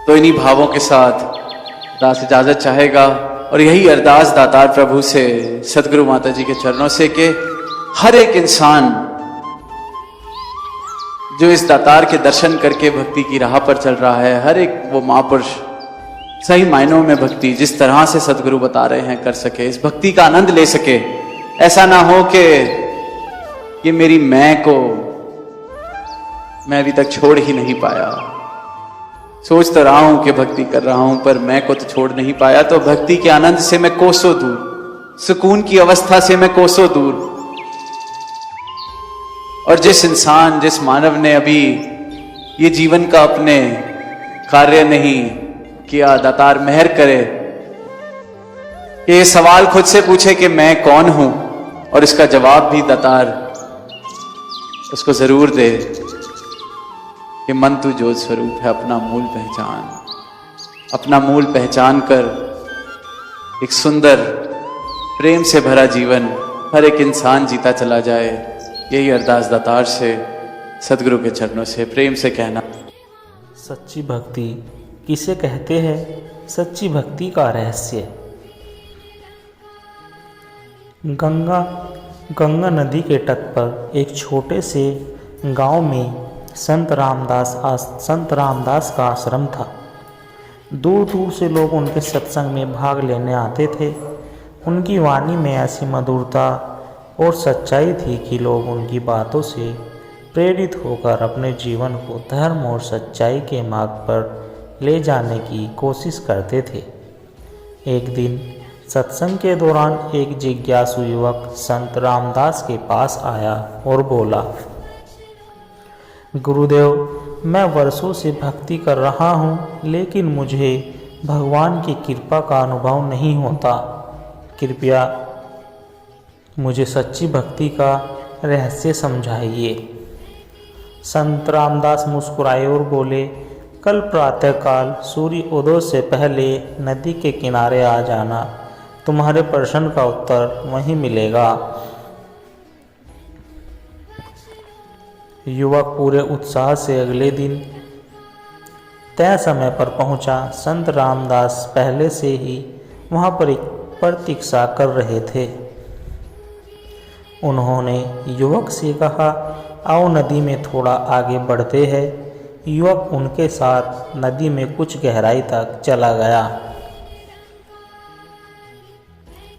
तो इन्हीं भावों के साथ दास इजाजत चाहेगा, और यही अरदास दातार प्रभु से, सदगुरु माता जी के चरणों से, कि हर एक इंसान जो इस दातार के दर्शन करके भक्ति की राह पर चल रहा है, हर एक वो महापुरुष सही मायनों में भक्ति जिस तरह से सदगुरु बता रहे हैं कर सके, इस भक्ति का आनंद ले सके। ऐसा ना हो कि ये मेरी मैं को मैं अभी तक छोड़ ही नहीं पाया। सोच तो रहा हूं कि भक्ति कर रहा हूं, पर मैं को तो छोड़ नहीं पाया। तो भक्ति के आनंद से मैं कोसों दूर, सुकून की अवस्था से मैं कोसों दूर। और जिस इंसान, जिस मानव ने अभी ये जीवन का अपने कार्य नहीं किया, दातार मेहर करे कि ये सवाल खुद से पूछे कि मैं कौन हूं, और इसका जवाब भी दातार उसको जरूर दे कि मन तू ज्योत स्वरूप है, अपना मूल पहचान। अपना मूल पहचान कर एक सुंदर प्रेम से भरा जीवन हर एक इंसान जीता चला जाए। यही अरदास दातार से, सदगुरु के चरणों से प्रेम से कहना। सच्ची भक्ति किसे कहते हैं? सच्ची भक्ति का रहस्य। गंगा नदी के तट पर एक छोटे से गांव में संत रामदास का आश्रम था। दूर दूर से लोग उनके सत्संग में भाग लेने आते थे। उनकी वाणी में ऐसी मधुरता और सच्चाई थी कि लोग उनकी बातों से प्रेरित होकर अपने जीवन को धर्म और सच्चाई के मार्ग पर ले जाने की कोशिश करते थे। एक दिन सत्संग के दौरान एक जिज्ञासु युवक संत रामदास के पास आया और बोला, गुरुदेव, मैं वर्षों से भक्ति कर रहा हूँ, लेकिन मुझे भगवान की कृपा का अनुभव नहीं होता। कृपया मुझे सच्ची भक्ति का रहस्य समझाइए। संत रामदास मुस्कुराए और बोले, कल प्रातःकाल सूर्य उदय से पहले नदी के किनारे आ जाना, तुम्हारे प्रश्न का उत्तर वहीं मिलेगा। युवक पूरे उत्साह से अगले दिन तय समय पर पहुंचा। संत रामदास पहले से ही वहां पर प्रतीक्षा कर रहे थे। उन्होंने युवक से कहा, आओ नदी में थोड़ा आगे बढ़ते हैं। युवक उनके साथ नदी में कुछ गहराई तक चला गया।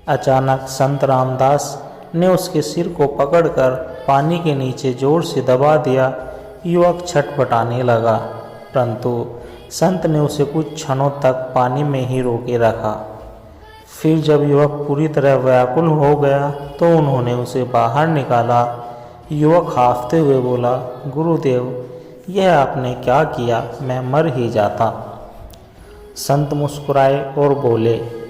अचानक संत रामदास ने उसके सिर को पकड़कर पानी के नीचे जोर से दबा दिया। युवक छटपटाने लगा, परंतु संत ने उसे कुछ क्षणों तक पानी में ही रोके रखा। फिर जब युवक पूरी तरह व्याकुल हो गया तो उन्होंने उसे बाहर निकाला। युवक हांफते हुए बोला, गुरुदेव, यह आपने क्या किया? मैं मर ही जाता। संत मुस्कुराए और बोले,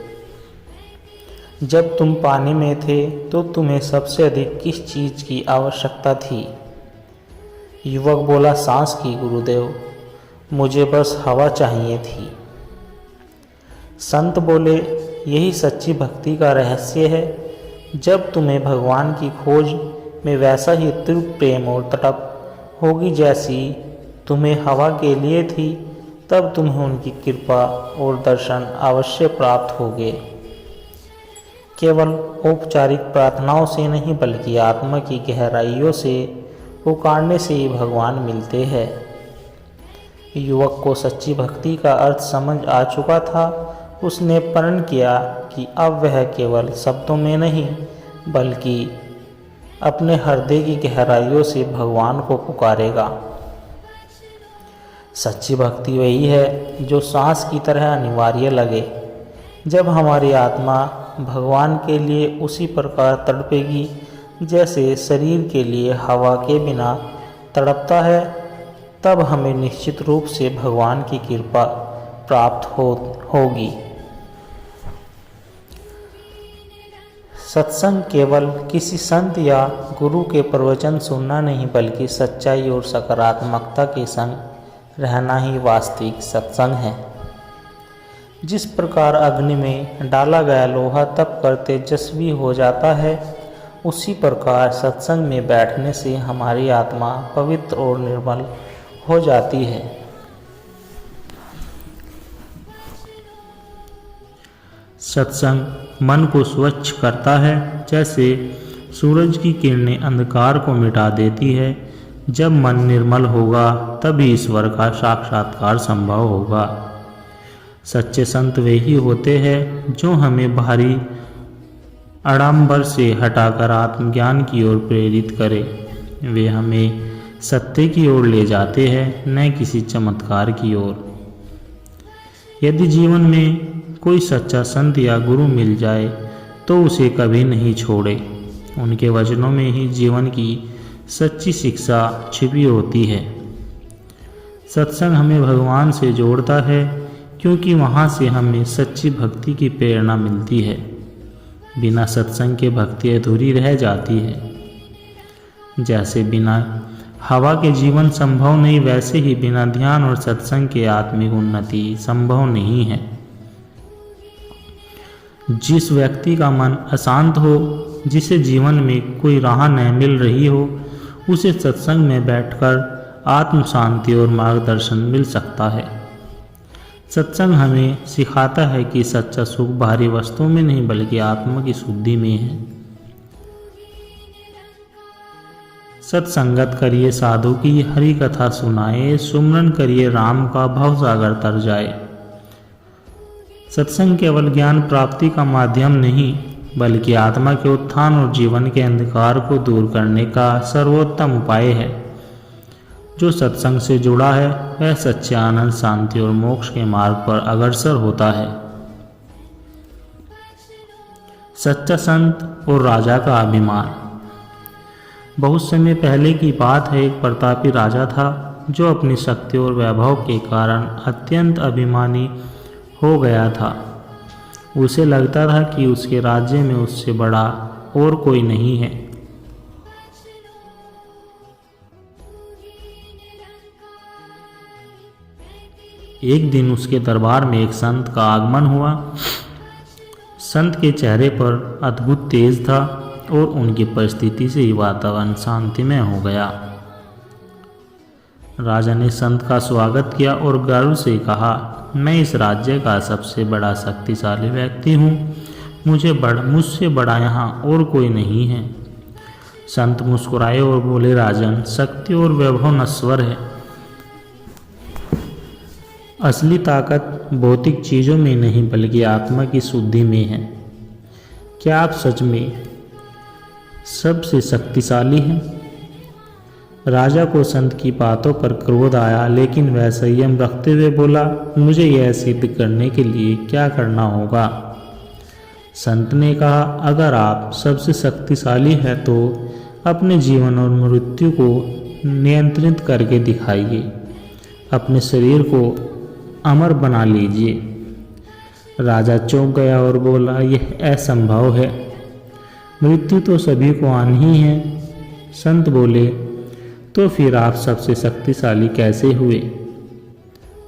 जब तुम पानी में थे तो तुम्हें सबसे अधिक किस चीज़ की आवश्यकता थी? युवक बोला, सांस की गुरुदेव, मुझे बस हवा चाहिए थी। संत बोले, यही सच्ची भक्ति का रहस्य है। जब तुम्हें भगवान की खोज में वैसा ही तीव्र प्रेम और तड़प होगी जैसी तुम्हें हवा के लिए थी, तब तुम्हें उनकी कृपा और दर्शन अवश्य प्राप्त होंगे। केवल औपचारिक प्रार्थनाओं से नहीं, बल्कि आत्मा की गहराइयों से पुकारने से ही भगवान मिलते हैं। युवक को सच्ची भक्ति का अर्थ समझ आ चुका था उसने प्रण किया कि अब वह केवल शब्दों में नहीं बल्कि अपने हृदय की गहराइयों से भगवान को पुकारेगा। सच्ची भक्ति वही है जो सांस की तरह अनिवार्य लगे। जब हमारी आत्मा भगवान के लिए उसी प्रकार तड़पेगी जैसे शरीर के लिए हवा के बिना तड़पता है, तब हमें निश्चित रूप से भगवान की कृपा प्राप्त होगी। सत्संग केवल किसी संत या गुरु के प्रवचन सुनना नहीं बल्कि सच्चाई और सकारात्मकता के संग रहना ही वास्तविक सत्संग है। जिस प्रकार अग्नि में डाला गया लोहा तप कर तेजस्वी हो जाता है, उसी प्रकार सत्संग में बैठने से हमारी आत्मा पवित्र और निर्मल हो जाती है। सत्संग मन को स्वच्छ करता है, जैसे सूरज की किरणें अंधकार को मिटा देती है। जब मन निर्मल होगा तभी ईश्वर का साक्षात्कार संभव होगा। सच्चे संत वे ही होते हैं जो हमें बाहरी आडंबर से हटाकर आत्मज्ञान की ओर प्रेरित करे। वे हमें सत्य की ओर ले जाते हैं, न किसी चमत्कार की ओर। यदि जीवन में कोई सच्चा संत या गुरु मिल जाए तो उसे कभी नहीं छोड़े। उनके वचनों में ही जीवन की सच्ची शिक्षा छिपी होती है। सत्संग हमें भगवान से जोड़ता है क्योंकि वहाँ से हमें सच्ची भक्ति की प्रेरणा मिलती है। बिना सत्संग के भक्ति अधूरी रह जाती है। जैसे बिना हवा के जीवन संभव नहीं, वैसे ही बिना ध्यान और सत्संग के आत्मिक उन्नति संभव नहीं है। जिस व्यक्ति का मन अशांत हो, जिसे जीवन में कोई राह न मिल रही हो, उसे सत्संग में बैठकर आत्म शांति और मार्गदर्शन मिल सकता है। सत्संग हमें सिखाता है कि सच्चा सुख बाहरी वस्तुओं में नहीं बल्कि आत्मा की शुद्धि में है। सत्संगत करिए साधु की, हरि कथा सुनाए, सुमरन करिए राम का, भवसागर तर जाए। सत्संग केवल ज्ञान प्राप्ति का माध्यम नहीं बल्कि आत्मा के उत्थान और जीवन के अंधकार को दूर करने का सर्वोत्तम उपाय है। जो सत्संग से जुड़ा है वह सच्चे आनंद, शांति और मोक्ष के मार्ग पर अग्रसर होता है। सच्चा संत और राजा का अभिमान। बहुत समय पहले की बात है, एक प्रतापी राजा था जो अपनी शक्ति और वैभव के कारण अत्यंत अभिमानी हो गया था। उसे लगता था कि उसके राज्य में उससे बड़ा और कोई नहीं है। एक दिन उसके दरबार में एक संत का आगमन हुआ। संत के चेहरे पर अद्भुत तेज था और उनकी परिस्थिति से ही वातावरण शांतिमय हो गया। राजा ने संत का स्वागत किया और गर्व से कहा, मैं इस राज्य का सबसे बड़ा शक्तिशाली व्यक्ति हूँ। मुझसे बड़ा यहाँ और कोई नहीं है। संत मुस्कुराए और बोले, राजन, शक्ति और वैभव नश्वर है। असली ताकत भौतिक चीज़ों में नहीं बल्कि आत्मा की शुद्धि में है। क्या आप सच में सबसे शक्तिशाली हैं? राजा को संत की बातों पर क्रोध आया, लेकिन वह संयम रखते हुए बोला, मुझे यह सिद्ध करने के लिए क्या करना होगा? संत ने कहा, अगर आप सबसे शक्तिशाली हैं तो अपने जीवन और मृत्यु को नियंत्रित करके दिखाइए। अपने शरीर को अमर बना लीजिए। राजा चौंक गया और बोला, यह असंभव है। मृत्यु तो सभी को आनी ही है। संत बोले, तो फिर आप सबसे शक्तिशाली कैसे हुए?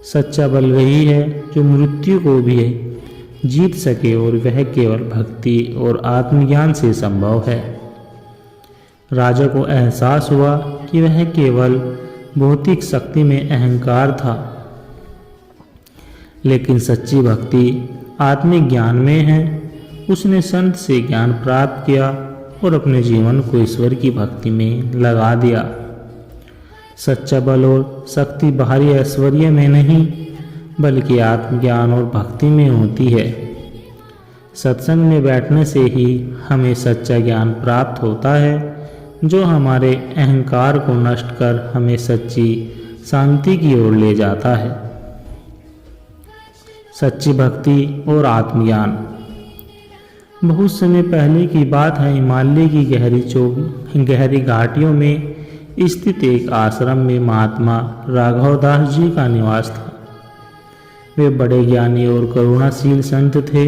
सच्चा बल वही है जो मृत्यु को भी जीत सके और वह केवल भक्ति और आत्मज्ञान से संभव है। राजा को एहसास हुआ कि वह केवल भौतिक शक्ति में अहंकार था, लेकिन सच्ची भक्ति आत्मिक ज्ञान में है। उसने संत से ज्ञान प्राप्त किया और अपने जीवन को ईश्वर की भक्ति में लगा दिया। सच्चा बल और शक्ति बाहरी ऐश्वर्य में नहीं बल्कि आत्मज्ञान और भक्ति में होती है। सत्संग में बैठने से ही हमें सच्चा ज्ञान प्राप्त होता है, जो हमारे अहंकार को नष्ट कर हमें सच्ची शांति की ओर ले जाता है। सच्ची भक्ति और आत्मज्ञान। बहुत समय पहले की बात है, हिमालय की गहरी घाटियों में स्थित एक आश्रम में महात्मा राघवदास जी का निवास था। वे बड़े ज्ञानी और करुणाशील संत थे।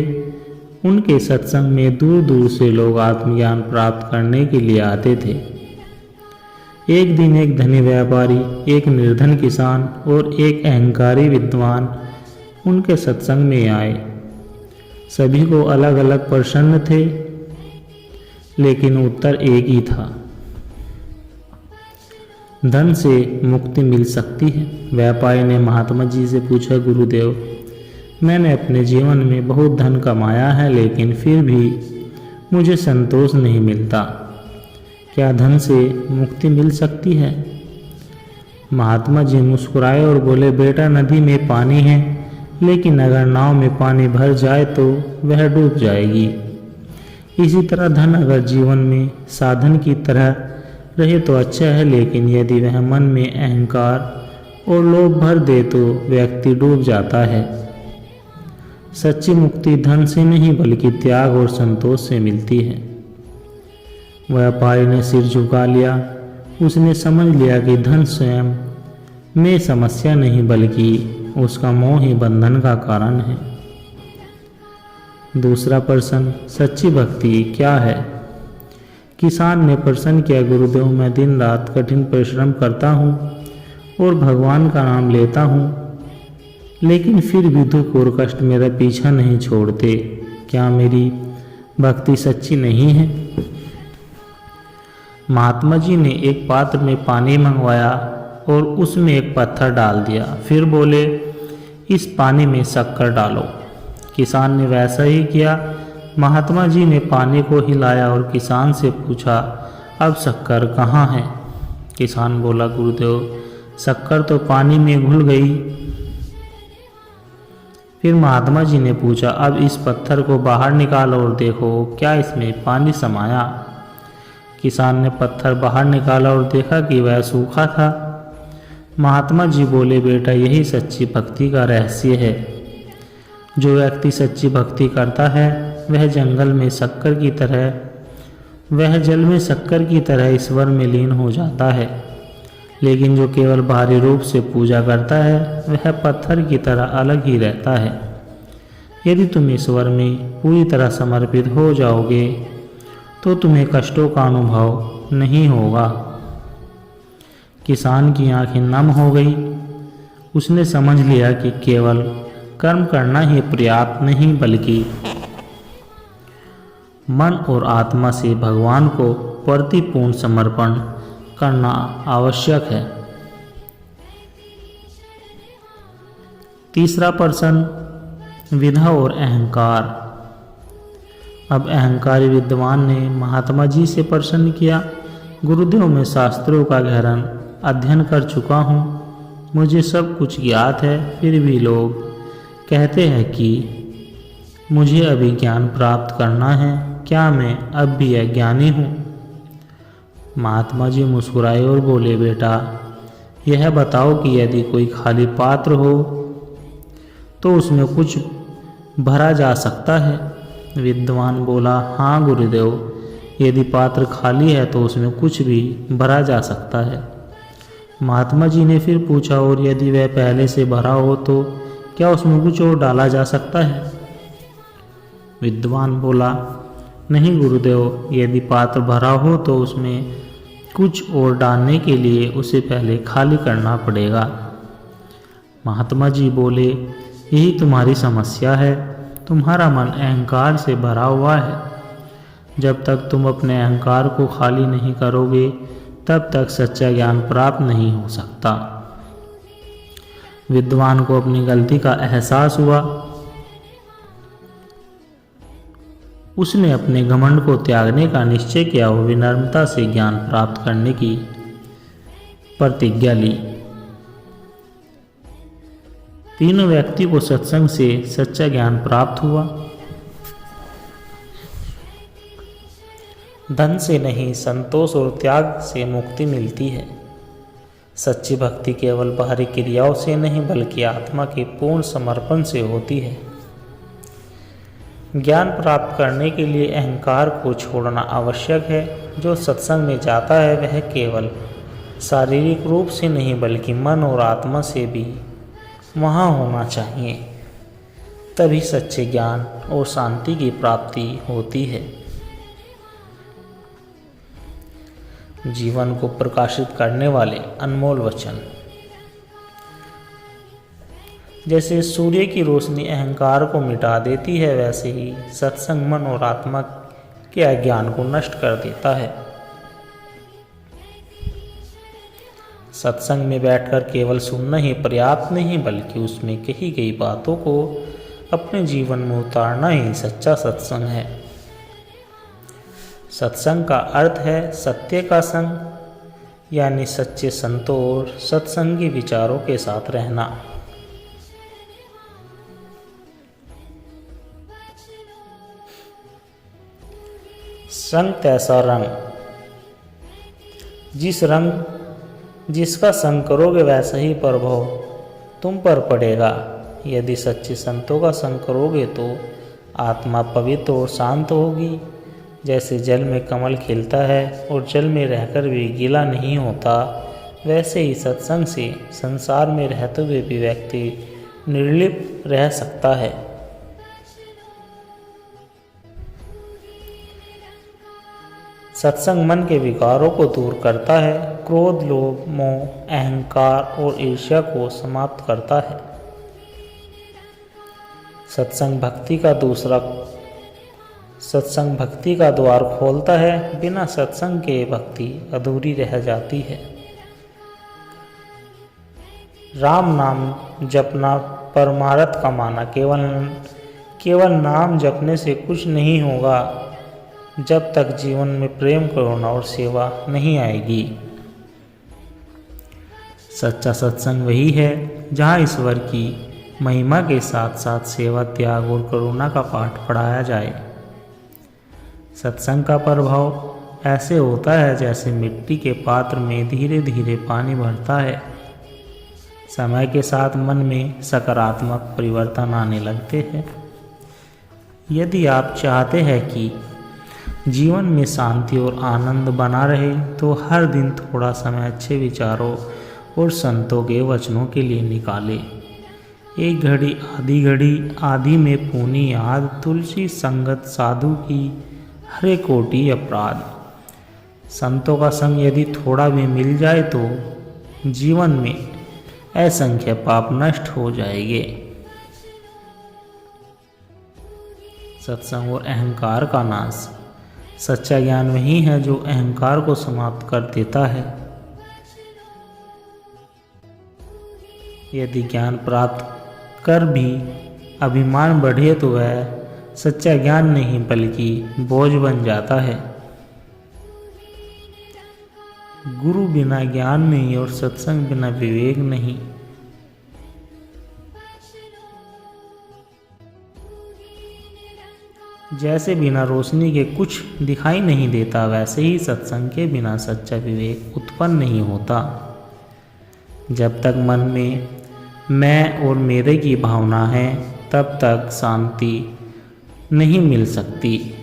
उनके सत्संग में दूर दूर से लोग आत्मज्ञान प्राप्त करने के लिए आते थे। एक दिन एक धनी व्यापारी, एक निर्धन किसान और एक अहंकारी विद्वान उनके सत्संग में आए। सभी को अलग अलग प्रश्न थे, लेकिन उत्तर एक ही था, धन से मुक्ति मिल सकती है। व्यापारी ने महात्मा जी से पूछा, गुरुदेव, मैंने अपने जीवन में बहुत धन कमाया है, लेकिन फिर भी मुझे संतोष नहीं मिलता। क्या धन से मुक्ति मिल सकती है? महात्मा जी मुस्कुराए और बोले, बेटा, नदी में पानी है, लेकिन अगर नाव में पानी भर जाए तो वह डूब जाएगी। इसी तरह धन अगर जीवन में साधन की तरह रहे तो अच्छा है, लेकिन यदि वह मन में अहंकार और लोभ भर दे तो व्यक्ति डूब जाता है। सच्ची मुक्ति धन से नहीं बल्कि त्याग और संतोष से मिलती है। व्यापारी ने सिर झुका लिया। उसने समझ लिया कि धन स्वयं में समस्या नहीं बल्कि उसका मोह ही बंधन का कारण है। दूसरा प्रश्न, सच्ची भक्ति क्या है? किसान ने प्रश्न किया, गुरुदेव, मैं दिन रात कठिन परिश्रम करता हूँ और भगवान का नाम लेता हूँ, लेकिन फिर भी दुख और कष्ट मेरा पीछा नहीं छोड़ते। क्या मेरी भक्ति सच्ची नहीं है? महात्मा जी ने एक पात्र में पानी मंगवाया और उसमें एक पत्थर डाल दिया। फिर बोले, इस पानी में शक्कर डालो। किसान ने वैसा ही किया। महात्मा जी ने पानी को हिलाया और किसान से पूछा, अब शक्कर कहाँ है? किसान बोला, गुरुदेव, शक्कर तो पानी में घुल गई। फिर महात्मा जी ने पूछा, अब इस पत्थर को बाहर निकालो और देखो क्या इसमें पानी समाया। किसान ने पत्थर बाहर निकाला और देखा कि वह सूखा था। महात्मा जी बोले, बेटा, यही सच्ची भक्ति का रहस्य है। जो व्यक्ति सच्ची भक्ति करता है वह जंगल में शक्कर की तरह, वह जल में शक्कर की तरह ईश्वर में लीन हो जाता है। लेकिन जो केवल बाहरी रूप से पूजा करता है वह पत्थर की तरह अलग ही रहता है। यदि तुम ईश्वर में पूरी तरह समर्पित हो जाओगे तो तुम्हें कष्टों का अनुभव नहीं होगा। किसान की आंखें नम हो गई। उसने समझ लिया कि केवल कर्म करना ही पर्याप्त नहीं बल्कि मन और आत्मा से भगवान को प्रतिपूर्ण समर्पण करना आवश्यक है। तीसरा प्रश्न, विधा और अहंकार। अब अहंकारी विद्वान ने महात्मा जी से प्रश्न किया, गुरुदेव, मैं शास्त्रों का गहन अध्ययन कर चुका हूँ, मुझे सब कुछ ज्ञात है, फिर भी लोग कहते हैं कि मुझे अभी ज्ञान प्राप्त करना है। क्या मैं अब भी अज्ञानी हूँ? महात्मा जी मुस्कुराए और बोले, बेटा, यह बताओ कि यदि कोई खाली पात्र हो तो उसमें कुछ भरा जा सकता है? विद्वान बोला, हाँ गुरुदेव, यदि पात्र खाली है तो उसमें कुछ भी भरा जा सकता है। महात्मा जी ने फिर पूछा, और यदि वह पहले से भरा हो तो क्या उसमें कुछ और डाला जा सकता है? विद्वान बोला, नहीं गुरुदेव, यदि पात्र भरा हो तो उसमें कुछ और डालने के लिए उसे पहले खाली करना पड़ेगा। महात्मा जी बोले, यही तुम्हारी समस्या है। तुम्हारा मन अहंकार से भरा हुआ है। जब तक तुम अपने अहंकार को खाली नहीं करोगे तब तक सच्चा ज्ञान प्राप्त नहीं हो सकता। विद्वान को अपनी गलती का एहसास हुआ। उसने अपने घमंड को त्यागने का निश्चय किया और विनम्रता से ज्ञान प्राप्त करने की प्रतिज्ञा ली। तीनों व्यक्ति को सत्संग से सच्चा ज्ञान प्राप्त हुआ। धन से नहीं, संतोष और त्याग से मुक्ति मिलती है। सच्ची भक्ति केवल बाहरी क्रियाओं से नहीं बल्कि आत्मा के पूर्ण समर्पण से होती है। ज्ञान प्राप्त करने के लिए अहंकार को छोड़ना आवश्यक है। जो सत्संग में जाता है वह केवल शारीरिक रूप से नहीं बल्कि मन और आत्मा से भी वहाँ होना चाहिए, तभी सच्चे ज्ञान और शांति की प्राप्ति होती है। जीवन को प्रकाशित करने वाले अनमोल वचन। जैसे सूर्य की रोशनी अहंकार को मिटा देती है, वैसे ही सत्संग मन और आत्मा के अज्ञान को नष्ट कर देता है। सत्संग में बैठकर केवल सुनना ही पर्याप्त नहीं बल्कि उसमें कही गई बातों को अपने जीवन में उतारना ही सच्चा सत्संग है। सत्संग का अर्थ है सत्य का संग, यानी सच्चे संतों और सत्संगी विचारों के साथ रहना। संग तैसा रंग, जिसका संग करोगे वैसा ही प्रभाव तुम पर पड़ेगा। यदि सच्चे संतों का संग करोगे तो आत्मा पवित्र और शांत होगी। जैसे जल में कमल खिलता है और जल में रहकर भी गीला नहीं होता, वैसे ही सत्संग से संसार में रहते हुए भी व्यक्ति निर्लिप्त रह सकता है। सत्संग मन के विकारों को दूर करता है। क्रोध, लोभ, मोह, अहंकार और ईर्ष्या को समाप्त करता है। सत्संग भक्ति का द्वार खोलता है। बिना सत्संग के भक्ति अधूरी रह जाती है। राम नाम जपना परमार्थ कमाना। केवल नाम जपने से कुछ नहीं होगा जब तक जीवन में प्रेम, करुणा और सेवा नहीं आएगी। सच्चा सत्संग वही है जहाँ ईश्वर की महिमा के साथ साथ सेवा, त्याग और करुणा का पाठ पढ़ाया जाए। सत्संग का प्रभाव ऐसे होता है जैसे मिट्टी के पात्र में धीरे धीरे पानी भरता है। समय के साथ मन में सकारात्मक परिवर्तन आने लगते हैं। यदि आप चाहते हैं कि जीवन में शांति और आनंद बना रहे तो हर दिन थोड़ा समय अच्छे विचारों और संतों के वचनों के लिए निकालें। एक घड़ी, आधी घड़ी, आधी में पूनी याद, तुलसी संगत, साधु की हरे कोटि अपराध। संतों का संग यदि थोड़ा भी मिल जाए तो जीवन में असंख्य पाप नष्ट हो जाएंगे। सत्संग और अहंकार का नाश। सच्चा ज्ञान वही है जो अहंकार को समाप्त कर देता है। यदि ज्ञान प्राप्त कर भी अभिमान बढ़े तो वह सच्चा ज्ञान नहीं बल्कि बोझ बन जाता है। गुरु बिना ज्ञान नहीं और सत्संग बिना विवेक नहीं। जैसे बिना रोशनी के कुछ दिखाई नहीं देता, वैसे ही सत्संग के बिना सच्चा विवेक उत्पन्न नहीं होता। जब तक मन में मैं और मेरे की भावना है तब तक शांति नहीं मिल सकती।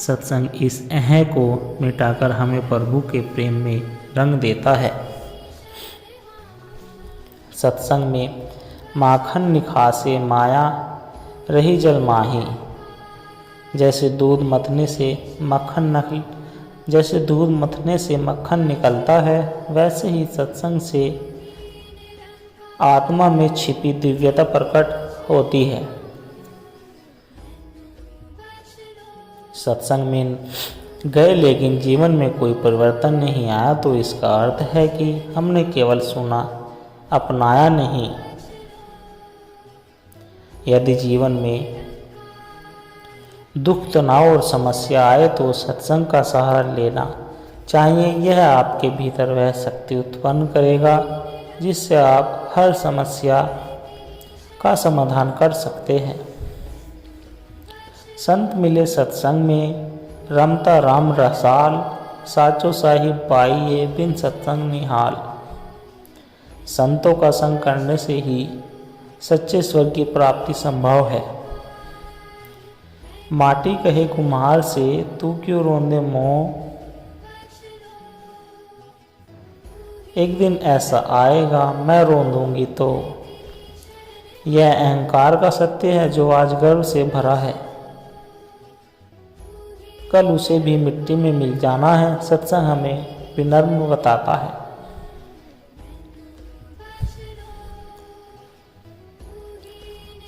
सत्संग इस अहं को मिटाकर हमें प्रभु के प्रेम में रंग देता है। सत्संग में माखन निखासे माया रही जल माही। जैसे दूध मथने से मक्खन निकलता है, वैसे ही सत्संग से आत्मा में छिपी दिव्यता प्रकट होती है। सत्संग में गए लेकिन जीवन में कोई परिवर्तन नहीं आया तो इसका अर्थ है कि हमने केवल सुना, अपनाया नहीं। यदि जीवन में दुख, तनाव और समस्या आए तो सत्संग का सहारा लेना चाहिए। यह आपके भीतर वह शक्ति उत्पन्न करेगा जिससे आप हर समस्या का समाधान कर सकते हैं। संत मिले सत्संग में, रमता राम रसाल, साचो साहिब पाइए बिन सत्संग निहाल। संतों का संग करने से ही सच्चे स्वर्ग की प्राप्ति संभव है। माटी कहे कुम्हार से, तू क्यों रोंदे मोह, एक दिन ऐसा आएगा मैं रोंदूंगी तो। यह अहंकार का सत्य है जो आज गर्व से भरा है, कल उसे भी मिट्टी में मिल जाना है। सत्संग हमें विनम्र बताता है।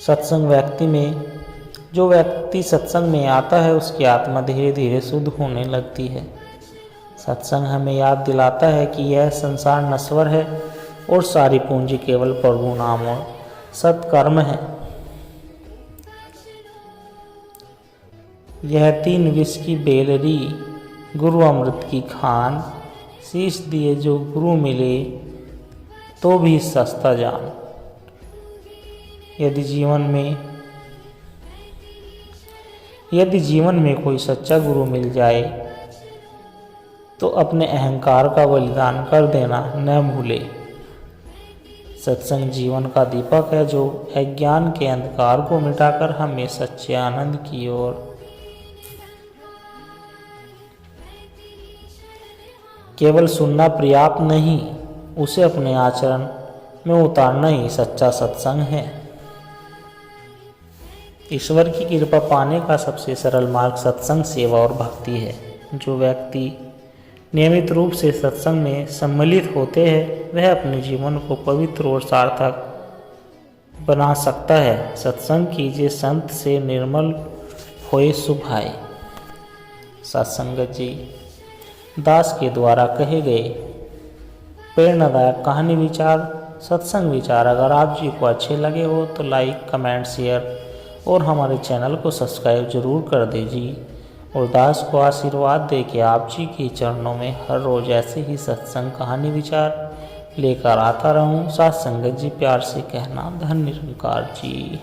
सत्संग व्यक्ति में, जो व्यक्ति सत्संग में आता है उसकी आत्मा धीरे धीरे शुद्ध होने लगती है। सत्संग हमें याद दिलाता है कि यह संसार नश्वर है और सारी पूंजी केवल प्रभु नाम और सत्कर्म है। यह 3 विष की बेलरी, गुरु अमृत की खान, शीश दिए जो गुरु मिले तो भी सस्ता जान। यदि जीवन में कोई सच्चा गुरु मिल जाए तो अपने अहंकार का बलिदान कर देना न भूले। सत्संग जीवन का दीपक है जो अज्ञान के अंधकार को मिटाकर हमें सच्चे आनंद की ओर केवल सुनना पर्याप्त नहीं, उसे अपने आचरण में उतारना ही सच्चा सत्संग है। ईश्वर की कृपा पाने का सबसे सरल मार्ग सत्संग, सेवा और भक्ति है। जो व्यक्ति नियमित रूप से सत्संग में सम्मिलित होते हैं वह अपने जीवन को पवित्र और सार्थक बना सकता है। सत्संग कीजिए संत से, निर्मल होए सुभाए। सत्संगत जी दास के द्वारा कहे गए प्रेरणादायक कहानी विचार, सत्संग विचार अगर आप जी को अच्छे लगे हो तो लाइक, कमेंट, शेयर और हमारे चैनल को सब्सक्राइब जरूर कर दीजिए। और दास को आशीर्वाद दे के आप जी के चरणों में हर रोज ऐसे ही सत्संग कहानी विचार लेकर आता रहूं। साथ संगत जी प्यार से कहना, धन निरंकार जी।